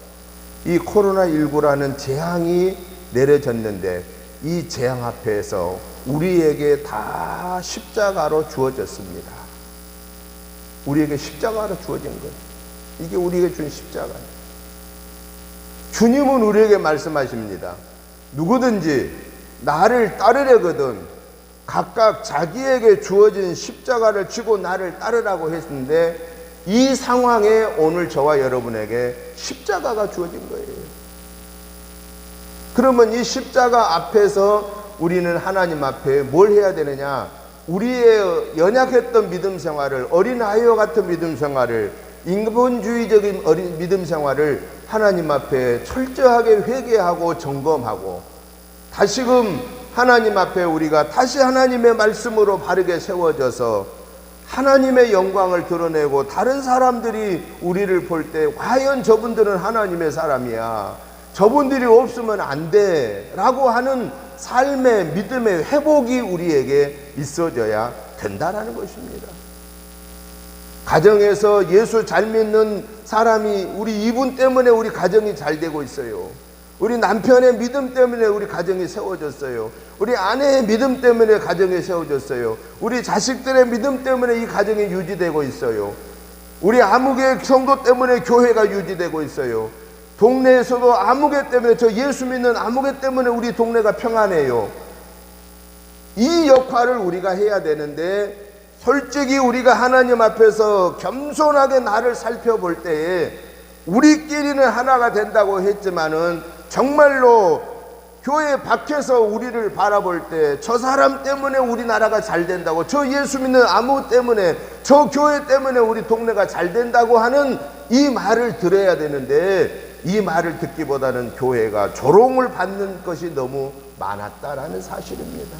이 코로나19라는 재앙이 내려졌는데 이 재앙 앞에서 우리에게 다 십자가로 주어졌습니다. 우리에게 십자가로 주어진 거예요. 이게 우리에게 준 십자가예요. 주님은 우리에게 말씀하십니다. 누구든지 나를 따르려거든 각각 자기에게 주어진 십자가를 지고 나를 따르라고 했는데 이 상황에 오늘 저와 여러분에게 십자가가 주어진 거예요. 그러면 이 십자가 앞에서 우리는 하나님 앞에 뭘 해야 되느냐? 우리의 연약했던 믿음 생활을, 어린아이와 같은 믿음 생활을, 인본주의적인 믿음 생활을 하나님 앞에 철저하게 회개하고 점검하고 다시금 하나님 앞에 우리가 다시 하나님의 말씀으로 바르게 세워져서 하나님의 영광을 드러내고 다른 사람들이 우리를 볼 때 과연 저분들은 하나님의 사람이야, 저분들이 없으면 안 돼 라고 하는 삶의 믿음의 회복이 우리에게 있어져야 된다라는 것입니다. 가정에서 예수 잘 믿는 사람이 우리 이분 때문에 우리 가정이 잘 되고 있어요. 우리 남편의 믿음 때문에 우리 가정이 세워졌어요. 우리 아내의 믿음 때문에 가정이 세워졌어요. 우리 자식들의 믿음 때문에 이 가정이 유지되고 있어요. 우리 아무개 성도 때문에 교회가 유지되고 있어요. 동네에서도 아무개 때문에, 저 예수 믿는 아무개 때문에 우리 동네가 평안해요. 이 역할을 우리가 해야 되는데 솔직히 우리가 하나님 앞에서 겸손하게 나를 살펴볼 때에 우리끼리는 하나가 된다고 했지만은 정말로 교회 밖에서 우리를 바라볼 때 저 사람 때문에 우리나라가 잘 된다고, 저 예수 믿는 아무 때문에, 저 교회 때문에 우리 동네가 잘 된다고 하는 이 말을 들어야 되는데 이 말을 듣기보다는 교회가 조롱을 받는 것이 너무 많았다라는 사실입니다.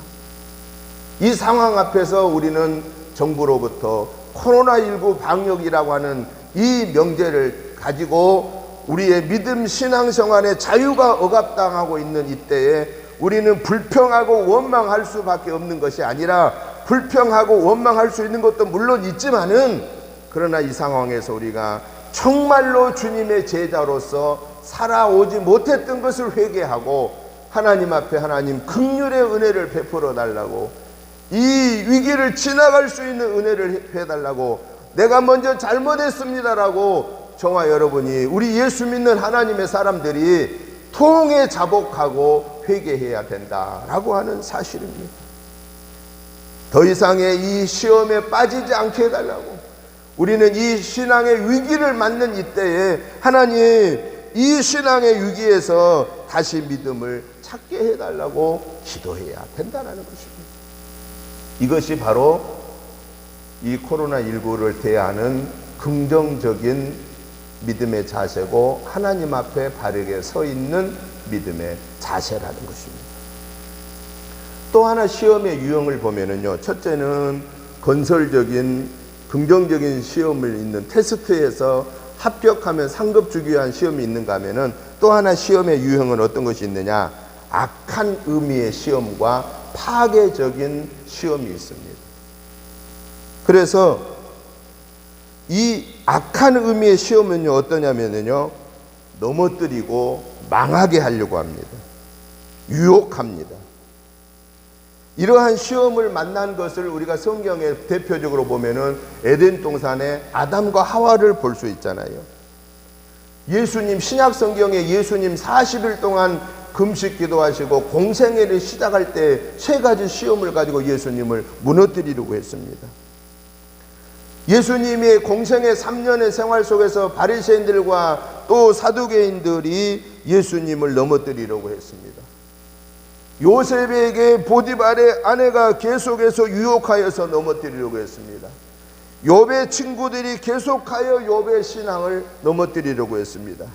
이 상황 앞에서 우리는 정부로부터 코로나19 방역이라고 하는 이 명제를 가지고 우리의 믿음 신앙생활의 자유가 억압당하고 있는 이때에 우리는 불평하고 원망할 수밖에 없는 것이 아니라, 불평하고 원망할 수 있는 것도 물론 있지만은, 그러나 이 상황에서 우리가 정말로 주님의 제자로서 살아오지 못했던 것을 회개하고 하나님 앞에 하나님 긍휼의 은혜를 베풀어 달라고, 이 위기를 지나갈 수 있는 은혜를 해달라고, 내가 먼저 잘못했습니다라고 저와 여러분이, 우리 예수 믿는 하나님의 사람들이 통해 자복하고 회개해야 된다라고 하는 사실입니다. 더 이상의 이 시험에 빠지지 않게 해달라고, 우리는 이 신앙의 위기를 맞는 이때에 하나님 이 신앙의 위기에서 다시 믿음을 찾게 해달라고 기도해야 된다는 것입니다. 이것이 바로 이 코로나19를 대하는 긍정적인 믿음의 자세고 하나님 앞에 바르게 서 있는 믿음의 자세라는 것입니다. 또 하나 시험의 유형을 보면은요, 첫째는 건설적인 긍정적인 시험을 있는 테스트에서 합격하면 상급 주기 위한 시험이 있는가 하면은, 또 하나 시험의 유형은 어떤 것이 있느냐, 악한 의미의 시험과 파괴적인 시험이 있습니다. 그래서 이 악한 의미의 시험은요 어떠냐면요, 넘어뜨리고 망하게 하려고 합니다. 유혹합니다. 이러한 시험을 만난 것을 우리가 성경에 대표적으로 보면은 에덴 동산에 아담과 하와를 볼 수 있잖아요. 예수님 신약 성경에 예수님 40일 동안 금식 기도하시고 공생애를 시작할 때 세 가지 시험을 가지고 예수님을 무너뜨리려고 했습니다. 예수님의 공생애 3년의 생활 속에서 바리새인들과 또 사두개인들이 예수님을 넘어뜨리려고 했습니다. 요셉에게 보디발의 아내가 계속해서 유혹하여서 넘어뜨리려고 했습니다. 욥의 친구들이 계속하여 욥의 신앙을 넘어뜨리려고 했습니다.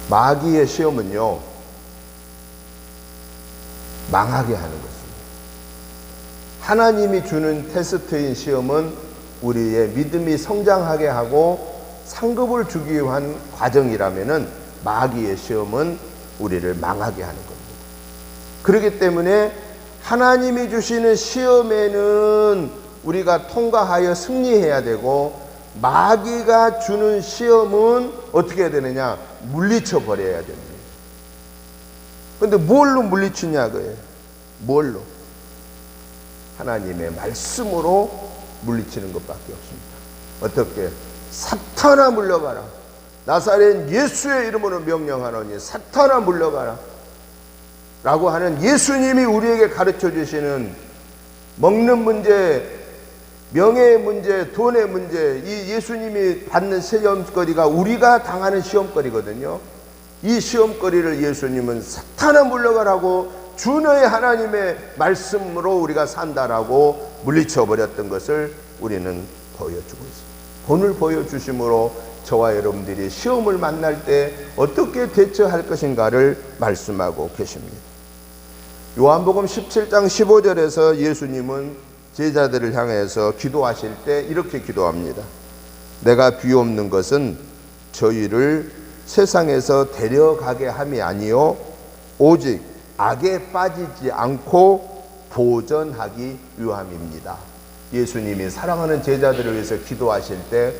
마귀의 시험은요, 망하게 하는 것입니다. 하나님이 주는 테스트인 시험은 우리의 믿음이 성장하게 하고 상급을 주기 위한 과정이라면은 마귀의 시험은 우리를 망하게 하는 겁니다. 그렇기 때문에 하나님이 주시는 시험에는 우리가 통과하여 승리해야 되고, 마귀가 주는 시험은 어떻게 해야 되느냐? 물리쳐 버려야 됩니다. 그런데 뭘로 물리치냐고요? 뭘로? 하나님의 말씀으로 물리치는 것밖에 없습니다. 어떻게? 사탄아 물러가라. 나사렛 예수의 이름으로 명령하노니 사탄아 물러가라 라고 하는 예수님이 우리에게 가르쳐 주시는 먹는 문제, 명예의 문제, 돈의 문제, 이 예수님이 받는 시험거리가 우리가 당하는 시험거리거든요. 이 시험거리를 예수님은 사탄아 물러가라고 주 너의 하나님의 말씀으로 우리가 산다라고 물리쳐 버렸던 것을 우리는 보여주고 있습니다. 본을 보여주심으로 저와 여러분들이 시험을 만날 때 어떻게 대처할 것인가를 말씀하고 계십니다. 요한복음 17장 15절에서 예수님은 제자들을 향해서 기도하실 때 이렇게 기도합니다. 내가 비옵는 것은 저희를 세상에서 데려가게 함이 아니요 오직 악에 빠지지 않고 보전하기 위함입니다. 예수님이 사랑하는 제자들을 위해서 기도하실 때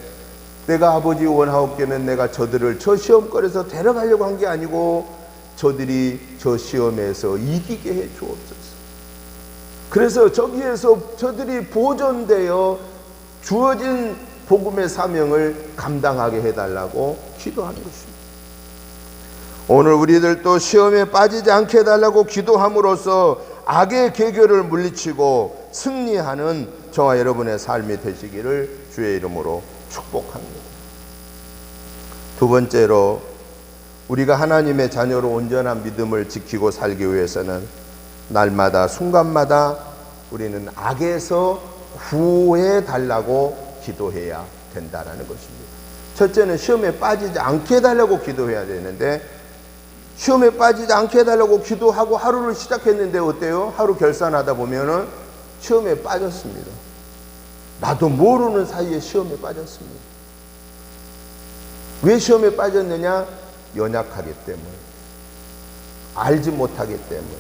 내가 아버지 원하옵기는 내가 저들을 저 시험거리에서 데려가려고 한 게 아니고 저들이 저 시험에서 이기게 해 주옵소서. 그래서 저기에서 저들이 보존되어 주어진 복음의 사명을 감당하게 해달라고 기도하는 것입니다. 오늘 우리들도 시험에 빠지지 않게 해달라고 기도함으로써 악의 계교를 물리치고 승리하는 저와 여러분의 삶이 되시기를 주의 이름으로 축복합니다. 두 번째로, 우리가 하나님의 자녀로 온전한 믿음을 지키고 살기 위해서는 날마다 순간마다 우리는 악에서 구해 달라고 기도해야 된다는 것입니다. 첫째는 시험에 빠지지 않게 해달라고 기도해야 되는데, 시험에 빠지지 않게 해달라고 기도하고 하루를 시작했는데 어때요? 하루 결산하다 보면은 시험에 빠졌습니다. 나도 모르는 사이에 시험에 빠졌습니다. 왜 시험에 빠졌느냐? 연약하기 때문에, 알지 못하기 때문에,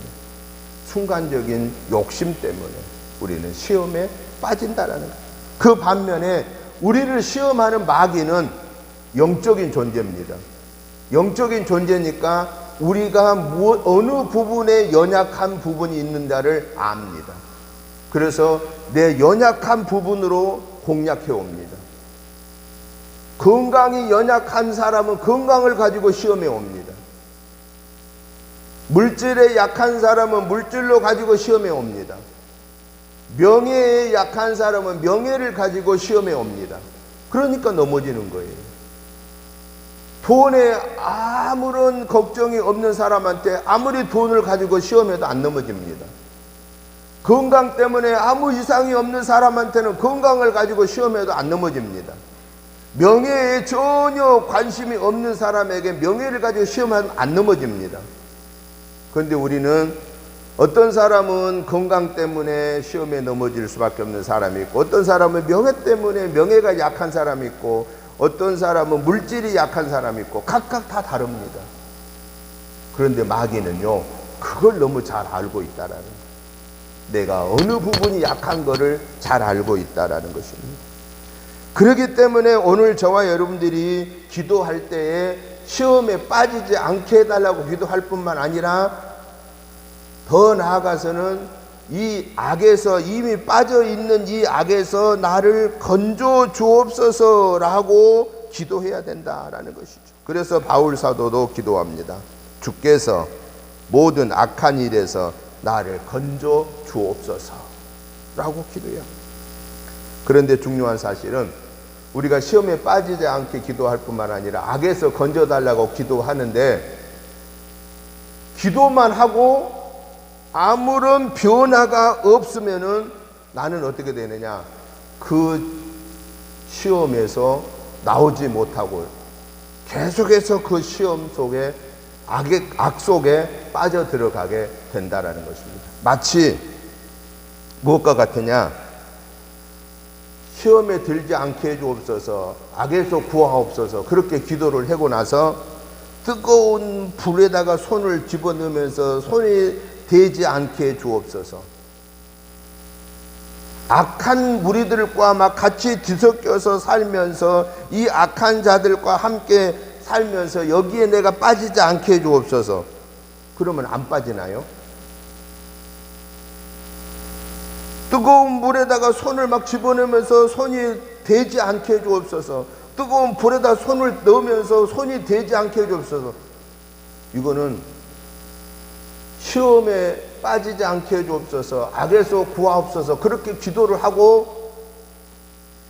순간적인 욕심 때문에 우리는 시험에 빠진다라는 거예요. 그 반면에 우리를 시험하는 마귀는 영적인 존재입니다. 영적인 존재니까 우리가 어느 부분에 연약한 부분이 있는가를 압니다. 그래서 내 연약한 부분으로 공략해 옵니다. 건강이 연약한 사람은 건강을 가지고 시험에 옵니다. 물질에 약한 사람은 물질로 가지고 시험에 옵니다. 명예에 약한 사람은 명예를 가지고 시험에 옵니다. 그러니까 넘어지는 거예요. 돈에 아무런 걱정이 없는 사람한테 아무리 돈을 가지고 시험해도 안 넘어집니다. 건강 때문에 아무 이상이 없는 사람한테는 건강을 가지고 시험해도 안 넘어집니다. 명예에 전혀 관심이 없는 사람에게 명예를 가지고 시험하면 안 넘어집니다. 그런데 우리는 어떤 사람은 건강 때문에 시험에 넘어질 수밖에 없는 사람이 있고, 어떤 사람은 명예 때문에 명예가 약한 사람이 있고, 어떤 사람은 물질이 약한 사람이 있고, 각각 다 다릅니다. 그런데 마귀는요, 그걸 너무 잘 알고 있다라는 거예요. 내가 어느 부분이 약한 거를 잘 알고 있다라는 것입니다. 그렇기 때문에 오늘 저와 여러분들이 기도할 때에 시험에 빠지지 않게 해달라고 기도할 뿐만 아니라 더 나아가서는 이 악에서, 이미 빠져 있는 이 악에서 나를 건져 주옵소서라고 기도해야 된다라는 것이죠. 그래서 바울 사도도 기도합니다. 주께서 모든 악한 일에서 나를 건져 주옵소서라고 기도해요. 그런데 중요한 사실은 우리가 시험에 빠지지 않게 기도할 뿐만 아니라 악에서 건져달라고 기도하는데, 기도만 하고 아무런 변화가 없으면은 나는 어떻게 되느냐? 그 시험에서 나오지 못하고 계속해서 그 시험 속에 악 속에 빠져 들어가게 된다라는 것입니다. 마치 무엇과 같으냐? 시험에 들지 않게 해주옵소서, 악에서 구하옵소서, 그렇게 기도를 하고 나서 뜨거운 불에다가 손을 집어넣으면서 손이 되지 않게 해주옵소서, 악한 무리들과 막 같이 뒤섞여서 살면서 이 악한 자들과 함께 살면서 여기에 내가 빠지지 않게 해주옵소서. 그러면 안 빠지나요? 뜨거운 물에다가 손을 막 집어넣으면서 손이 되지 않게 해주옵소서, 뜨거운 불에다 손을 넣으면서 손이 되지 않게 해주옵소서. 이거는 시험에 빠지지 않게 해주옵소서, 악에서 구하옵소서, 그렇게 기도를 하고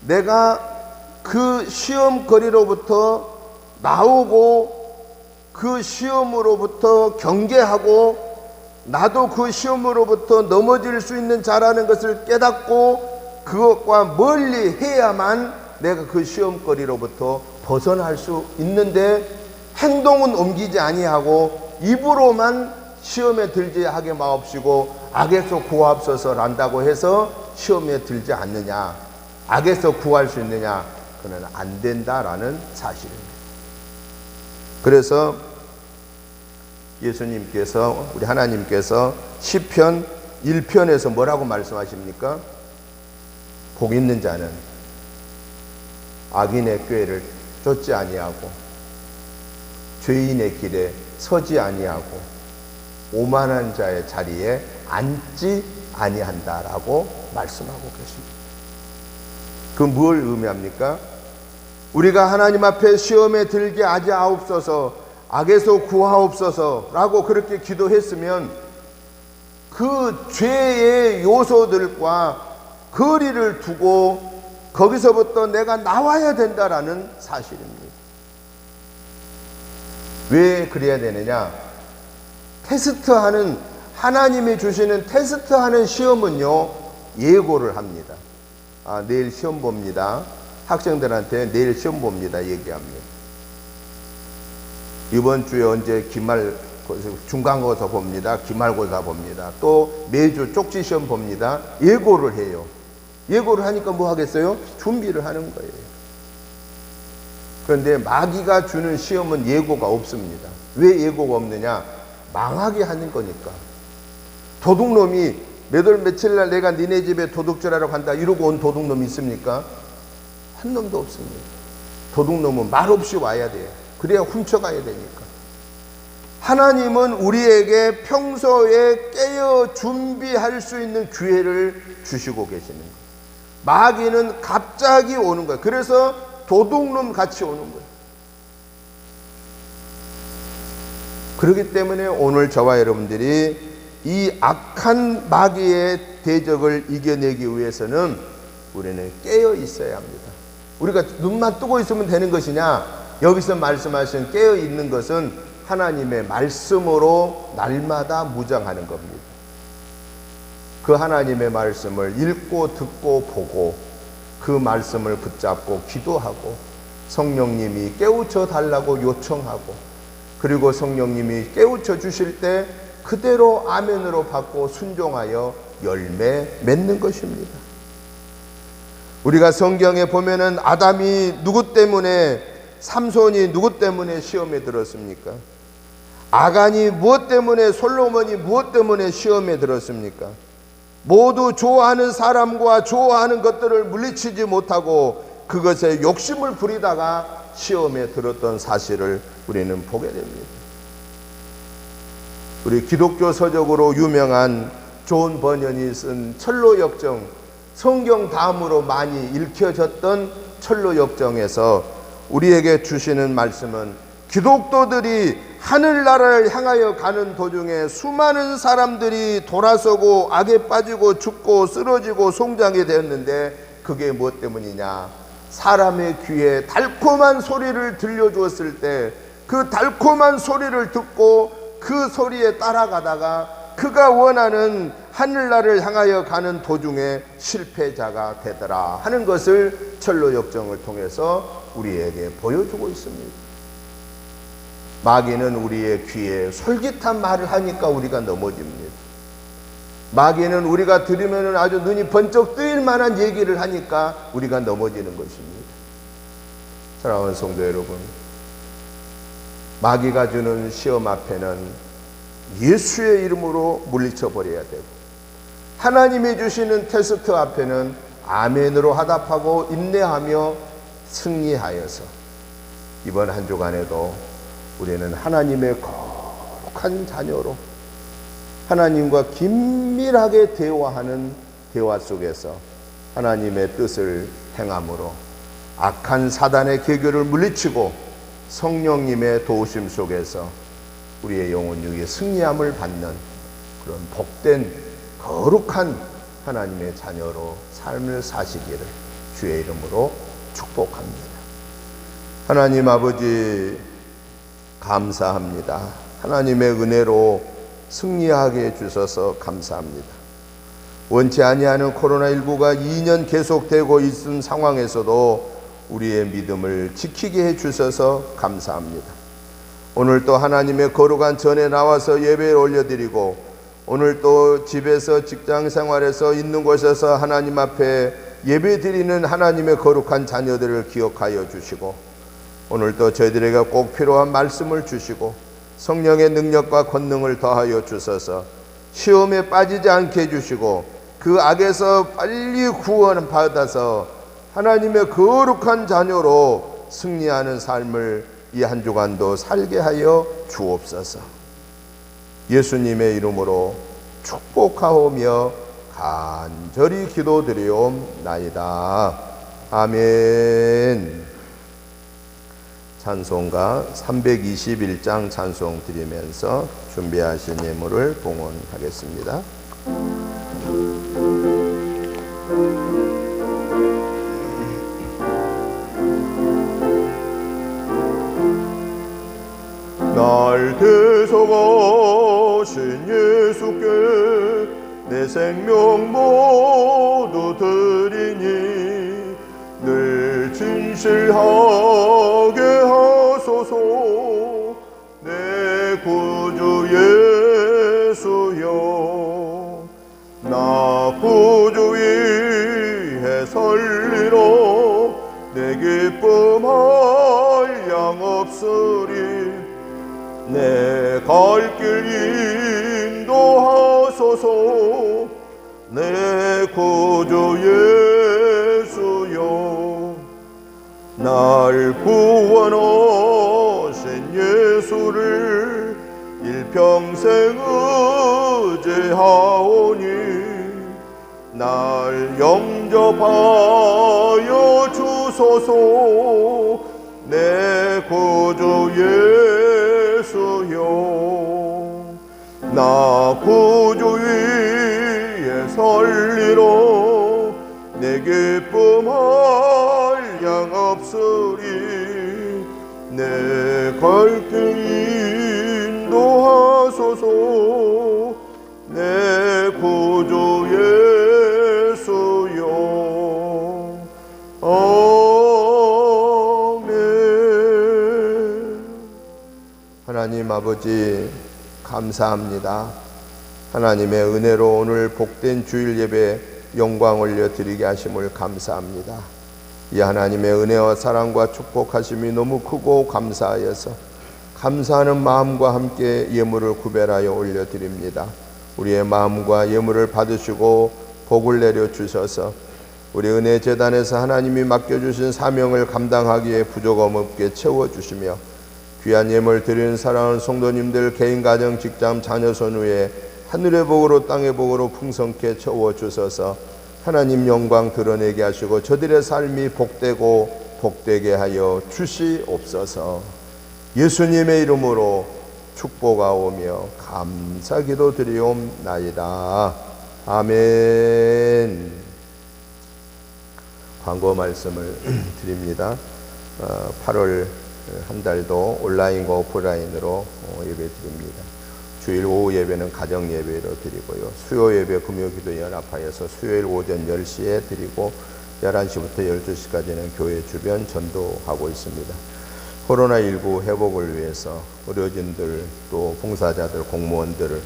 내가 그 시험거리로부터 나오고 그 시험으로부터 경계하고 나도 그 시험으로부터 넘어질 수 있는 자라는 것을 깨닫고 그것과 멀리 해야만 내가 그 시험거리로부터 벗어날 수 있는데, 행동은 옮기지 아니하고 입으로만 시험에 들지 하게 마옵시고 악에서 구하옵소서란다고 해서 시험에 들지 않느냐, 악에서 구할 수 있느냐? 그는 안 된다라는 사실입니다. 그래서 예수님께서, 우리 하나님께서 시편 1편에서 뭐라고 말씀하십니까? 복 있는 자는 악인의 꾀를 쫓지 아니하고 죄인의 길에 서지 아니하고 오만한 자의 자리에 앉지 아니한다라고 말씀하고 계십니다. 그 뭘 의미합니까? 우리가 하나님 앞에 시험에 들게 하지 아옵소서, 악에서 구하옵소서라고 그렇게 기도했으면 그 죄의 요소들과 거리를 두고 거기서부터 내가 나와야 된다라는 사실입니다. 왜 그래야 되느냐? 테스트하는, 하나님이 주시는 테스트하는 시험은요, 예고를 합니다. 내일 시험 봅니다. 학생들한테 내일 시험 봅니다 얘기합니다. 이번 주에 언제 중간고사 봅니다. 기말고사 봅니다. 또 매주 쪽지 시험 봅니다. 예고를 해요. 예고를 하니까 뭐 하겠어요? 준비를 하는 거예요. 그런데 마귀가 주는 시험은 예고가 없습니다. 왜 예고가 없느냐? 망하게 하는 거니까. 도둑놈이 몇 월 며칠 날 내가 니네 집에 도둑질하러 간다 이러고 온 도둑놈이 있습니까? 한 놈도 없습니다. 도둑놈은 말없이 와야 돼요. 그래야 훔쳐가야 되니까. 하나님은 우리에게 평소에 깨어 준비할 수 있는 기회를 주시고 계시는 거예요. 마귀는 갑자기 오는 거예요. 그래서 도둑놈 같이 오는 거예요. 그렇기 때문에 오늘 저와 여러분들이 이 악한 마귀의 대적을 이겨내기 위해서는 우리는 깨어 있어야 합니다. 우리가 눈만 뜨고 있으면 되는 것이냐? 여기서 말씀하신 깨어 있는 것은 하나님의 말씀으로 날마다 무장하는 겁니다. 그 하나님의 말씀을 읽고 듣고 보고 그 말씀을 붙잡고 기도하고 성령님이 깨우쳐 달라고 요청하고, 그리고 성령님이 깨우쳐 주실 때 그대로 아멘으로 받고 순종하여 열매 맺는 것입니다. 우리가 성경에 보면은 아담이 누구 때문에, 삼손이 누구 때문에 시험에 들었습니까? 아간이 무엇 때문에, 솔로몬이 무엇 때문에 시험에 들었습니까? 모두 좋아하는 사람과 좋아하는 것들을 물리치지 못하고 그것에 욕심을 부리다가 시험에 들었던 사실을 우리는 보게 됩니다. 우리 기독교 서적으로 유명한 존 번연이 쓴 철로역정, 성경 다음으로 많이 읽혀졌던 철로역정에서 우리에게 주시는 말씀은 기독도들이 하늘나라를 향하여 가는 도중에 수많은 사람들이 돌아서고 악에 빠지고 죽고 쓰러지고 송장이 되었는데 그게 무엇 때문이냐? 사람의 귀에 달콤한 소리를 들려주었을 때 그 달콤한 소리를 듣고 그 소리에 따라가다가 그가 원하는 하늘나라를 향하여 가는 도중에 실패자가 되더라 하는 것을 철로역정을 통해서 우리에게 보여주고 있습니다. 마귀는 우리의 귀에 솔깃한 말을 하니까 우리가 넘어집니다. 마귀는 우리가 들으면 아주 눈이 번쩍 뜨일 만한 얘기를 하니까 우리가 넘어지는 것입니다. 사랑하는 성도 여러분, 마귀가 주는 시험 앞에는 예수의 이름으로 물리쳐 버려야 되고, 하나님이 주시는 테스트 앞에는 아멘으로 화답하고 인내하며 승리하여서 이번 한 주간에도 우리는 하나님의 거룩한 자녀로 하나님과 긴밀하게 대화하는 대화 속에서 하나님의 뜻을 행함으로 악한 사단의 계교를 물리치고 성령님의 도우심 속에서 우리의 영혼 육에 승리함을 받는 그런 복된 거룩한 하나님의 자녀로 삶을 사시기를 주의 이름으로 축복합니다. 하나님 아버지 감사합니다. 하나님의 은혜로 승리하게 해주셔서 감사합니다. 원치 아니하는 코로나19가 2년 계속되고 있는 상황에서도 우리의 믿음을 지키게 해주셔서 감사합니다. 오늘 또 하나님의 거룩한 전에 나와서 예배를 올려드리고, 오늘 또 집에서 직장 생활에서 있는 곳에서 하나님 앞에 예배드리는 하나님의 거룩한 자녀들을 기억하여 주시고, 오늘 또 저희들에게 꼭 필요한 말씀을 주시고 성령의 능력과 권능을 더하여 주셔서 시험에 빠지지 않게 해주시고 그 악에서 빨리 구원 받아서 하나님의 거룩한 자녀로 승리하는 삶을 이 한 주간도 살게 하여 주옵소서. 예수님의 이름으로 축복하오며 간절히 기도드리옵나이다. 아멘. 찬송가 321장 찬송 드리면서 준비하신 예물을 봉헌하겠습니다. 날 대속하신 예수께 내 생명 모두 드리니 늘 진실하게 하소서. 내 구주 예수여, 나 구주 위에 설리로 내 기쁨 한량 없으리. 내 갈 길 인도하소서. 내 구주 예수여, 날 구원하신 예수를 일평생 의지하오니 날 영접하여 주소서. 내 구주 예수여, 나 구주 위에 설리로 내 기쁨 한량 없으리. 내 갈 길 인도하소서. 내 구주 예수여. 아멘. 하나님 아버지 감사합니다. 하나님의 은혜로 오늘 복된 주일 예배 영광 올려드리게 하심을 감사합니다. 이 하나님의 은혜와 사랑과 축복하심이 너무 크고 감사하여서 감사하는 마음과 함께 예물을 구별하여 올려드립니다. 우리의 마음과 예물을 받으시고 복을 내려주셔서 우리 은혜재단에서 하나님이 맡겨주신 사명을 감당하기에 부족함 없게 채워주시며 귀한 예물 드리는 사랑하는 성도님들 개인, 가정, 직장, 자녀, 손 위에 하늘의 복으로 땅의 복으로 풍성케 채워주셔서 하나님 영광 드러내게 하시고 저들의 삶이 복되고 복되게 하여 주시옵소서. 예수님의 이름으로 축복하오며 감사기도 드리옵나이다. 아멘. 광고 말씀을 드립니다. 8월 한 달도 온라인과 오프라인으로 예배 드립니다. 주일 오후 예배는 가정 예배로 드리고요. 수요 예배 금요기도 연합하여서 수요일 오전 10시에 드리고 11시부터 12시까지는 교회 주변 전도하고 있습니다. 코로나19 회복을 위해서 의료진들 또 봉사자들 공무원들을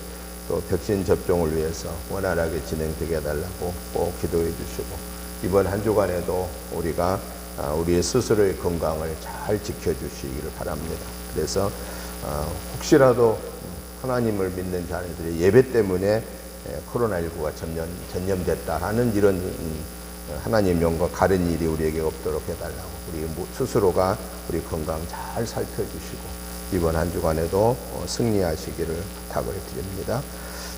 또 백신 접종을 위해서 원활하게 진행되게 해달라고 꼭 기도해 주시고 이번 한 주간에도 우리가 우리의 스스로의 건강을 잘 지켜주시기를 바랍니다. 그래서 혹시라도 하나님을 믿는 자녀들이 예배 때문에 코로나19가 전염됐다 하는 이런 하나님 영과 가른 일이 우리에게 없도록 해달라고 우리 스스로가 우리 건강 잘 살펴주시고 이번 한 주간에도 승리하시기를 부탁을 드립니다.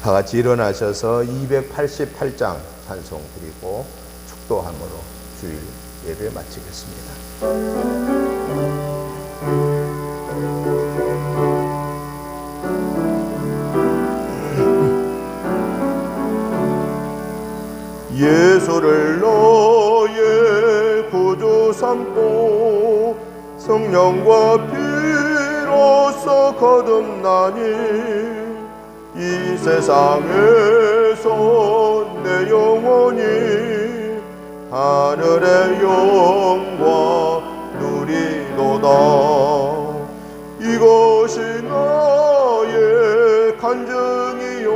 다 같이 일어나셔서 288장 찬송 드리고 축도함으로 주일 예배 마치겠습니다. 예수를 너의 구주 삼고 성령과 피로써 거듭나니 이 세상에서 내 영혼이 하늘의 영광 누리도다. 이것이 나의 간증이요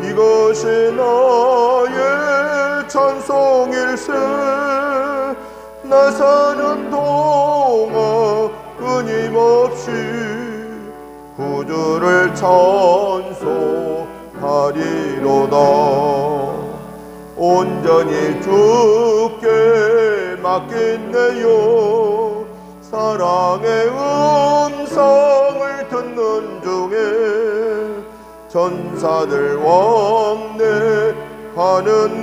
이것이 나의 찬송일세. 나 사는 동안 끊임없이 구주를 찬송하리로다. 온전히 주께 맡긴내요. 사랑의 음성을 듣는 중에 전사들 왕래하는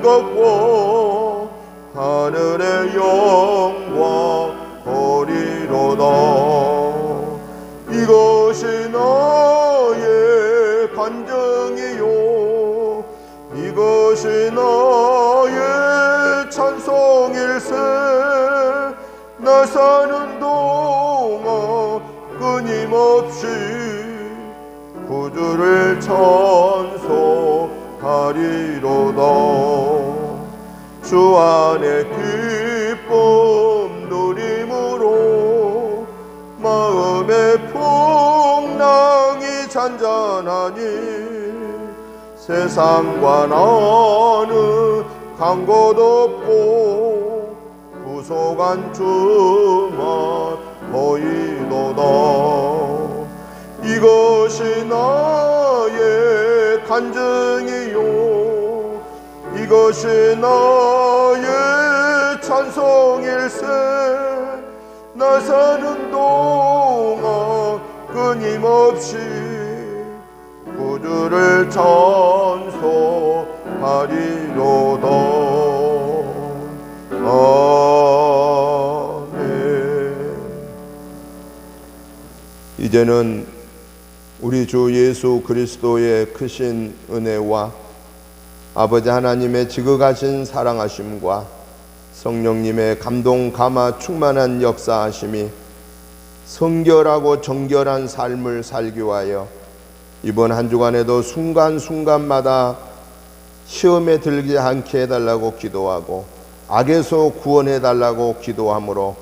것과 하늘의 영광 보리로다. 이것이 나의 간증이요 이것이 나의 찬송일세. 나 사는 동안 끊임없이 구주를 찬송하리로다. 주 안에 기쁨 누림으로 마음의 풍랑이 잔잔하니 세상과 나는 간 곳 없고 구속한 주만 보이도다. 이것이 나의 간증이요 이것이 나의 찬송일세. 나 사는 동안 끊임없이 구주를 찬송하리로다. 아멘. 이제는 우리 주 예수 그리스도의 크신 은혜와 아버지 하나님의 지극하신 사랑하심과 성령님의 감동 감화 충만한 역사하심이 성결하고 정결한 삶을 살기 위하여 이번 한 주간에도 순간순간마다 시험에 들지 않게 해달라고 기도하고 악에서 구원해달라고 기도하므로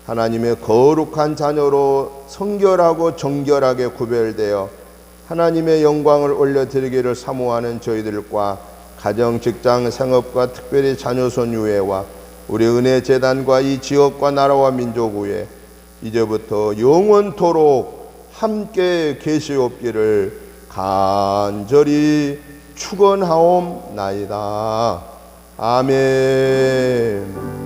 하나님의 거룩한 자녀로 성결하고 정결하게 구별되어 하나님의 영광을 올려드리기를 사모하는 저희들과 가정, 직장, 생업과 특별히 자녀손 유해와 우리 은혜재단과 이 지역과 나라와 민족 위에 이제부터 영원토록 함께 계시옵기를 간절히 축원하옵나이다. 아멘.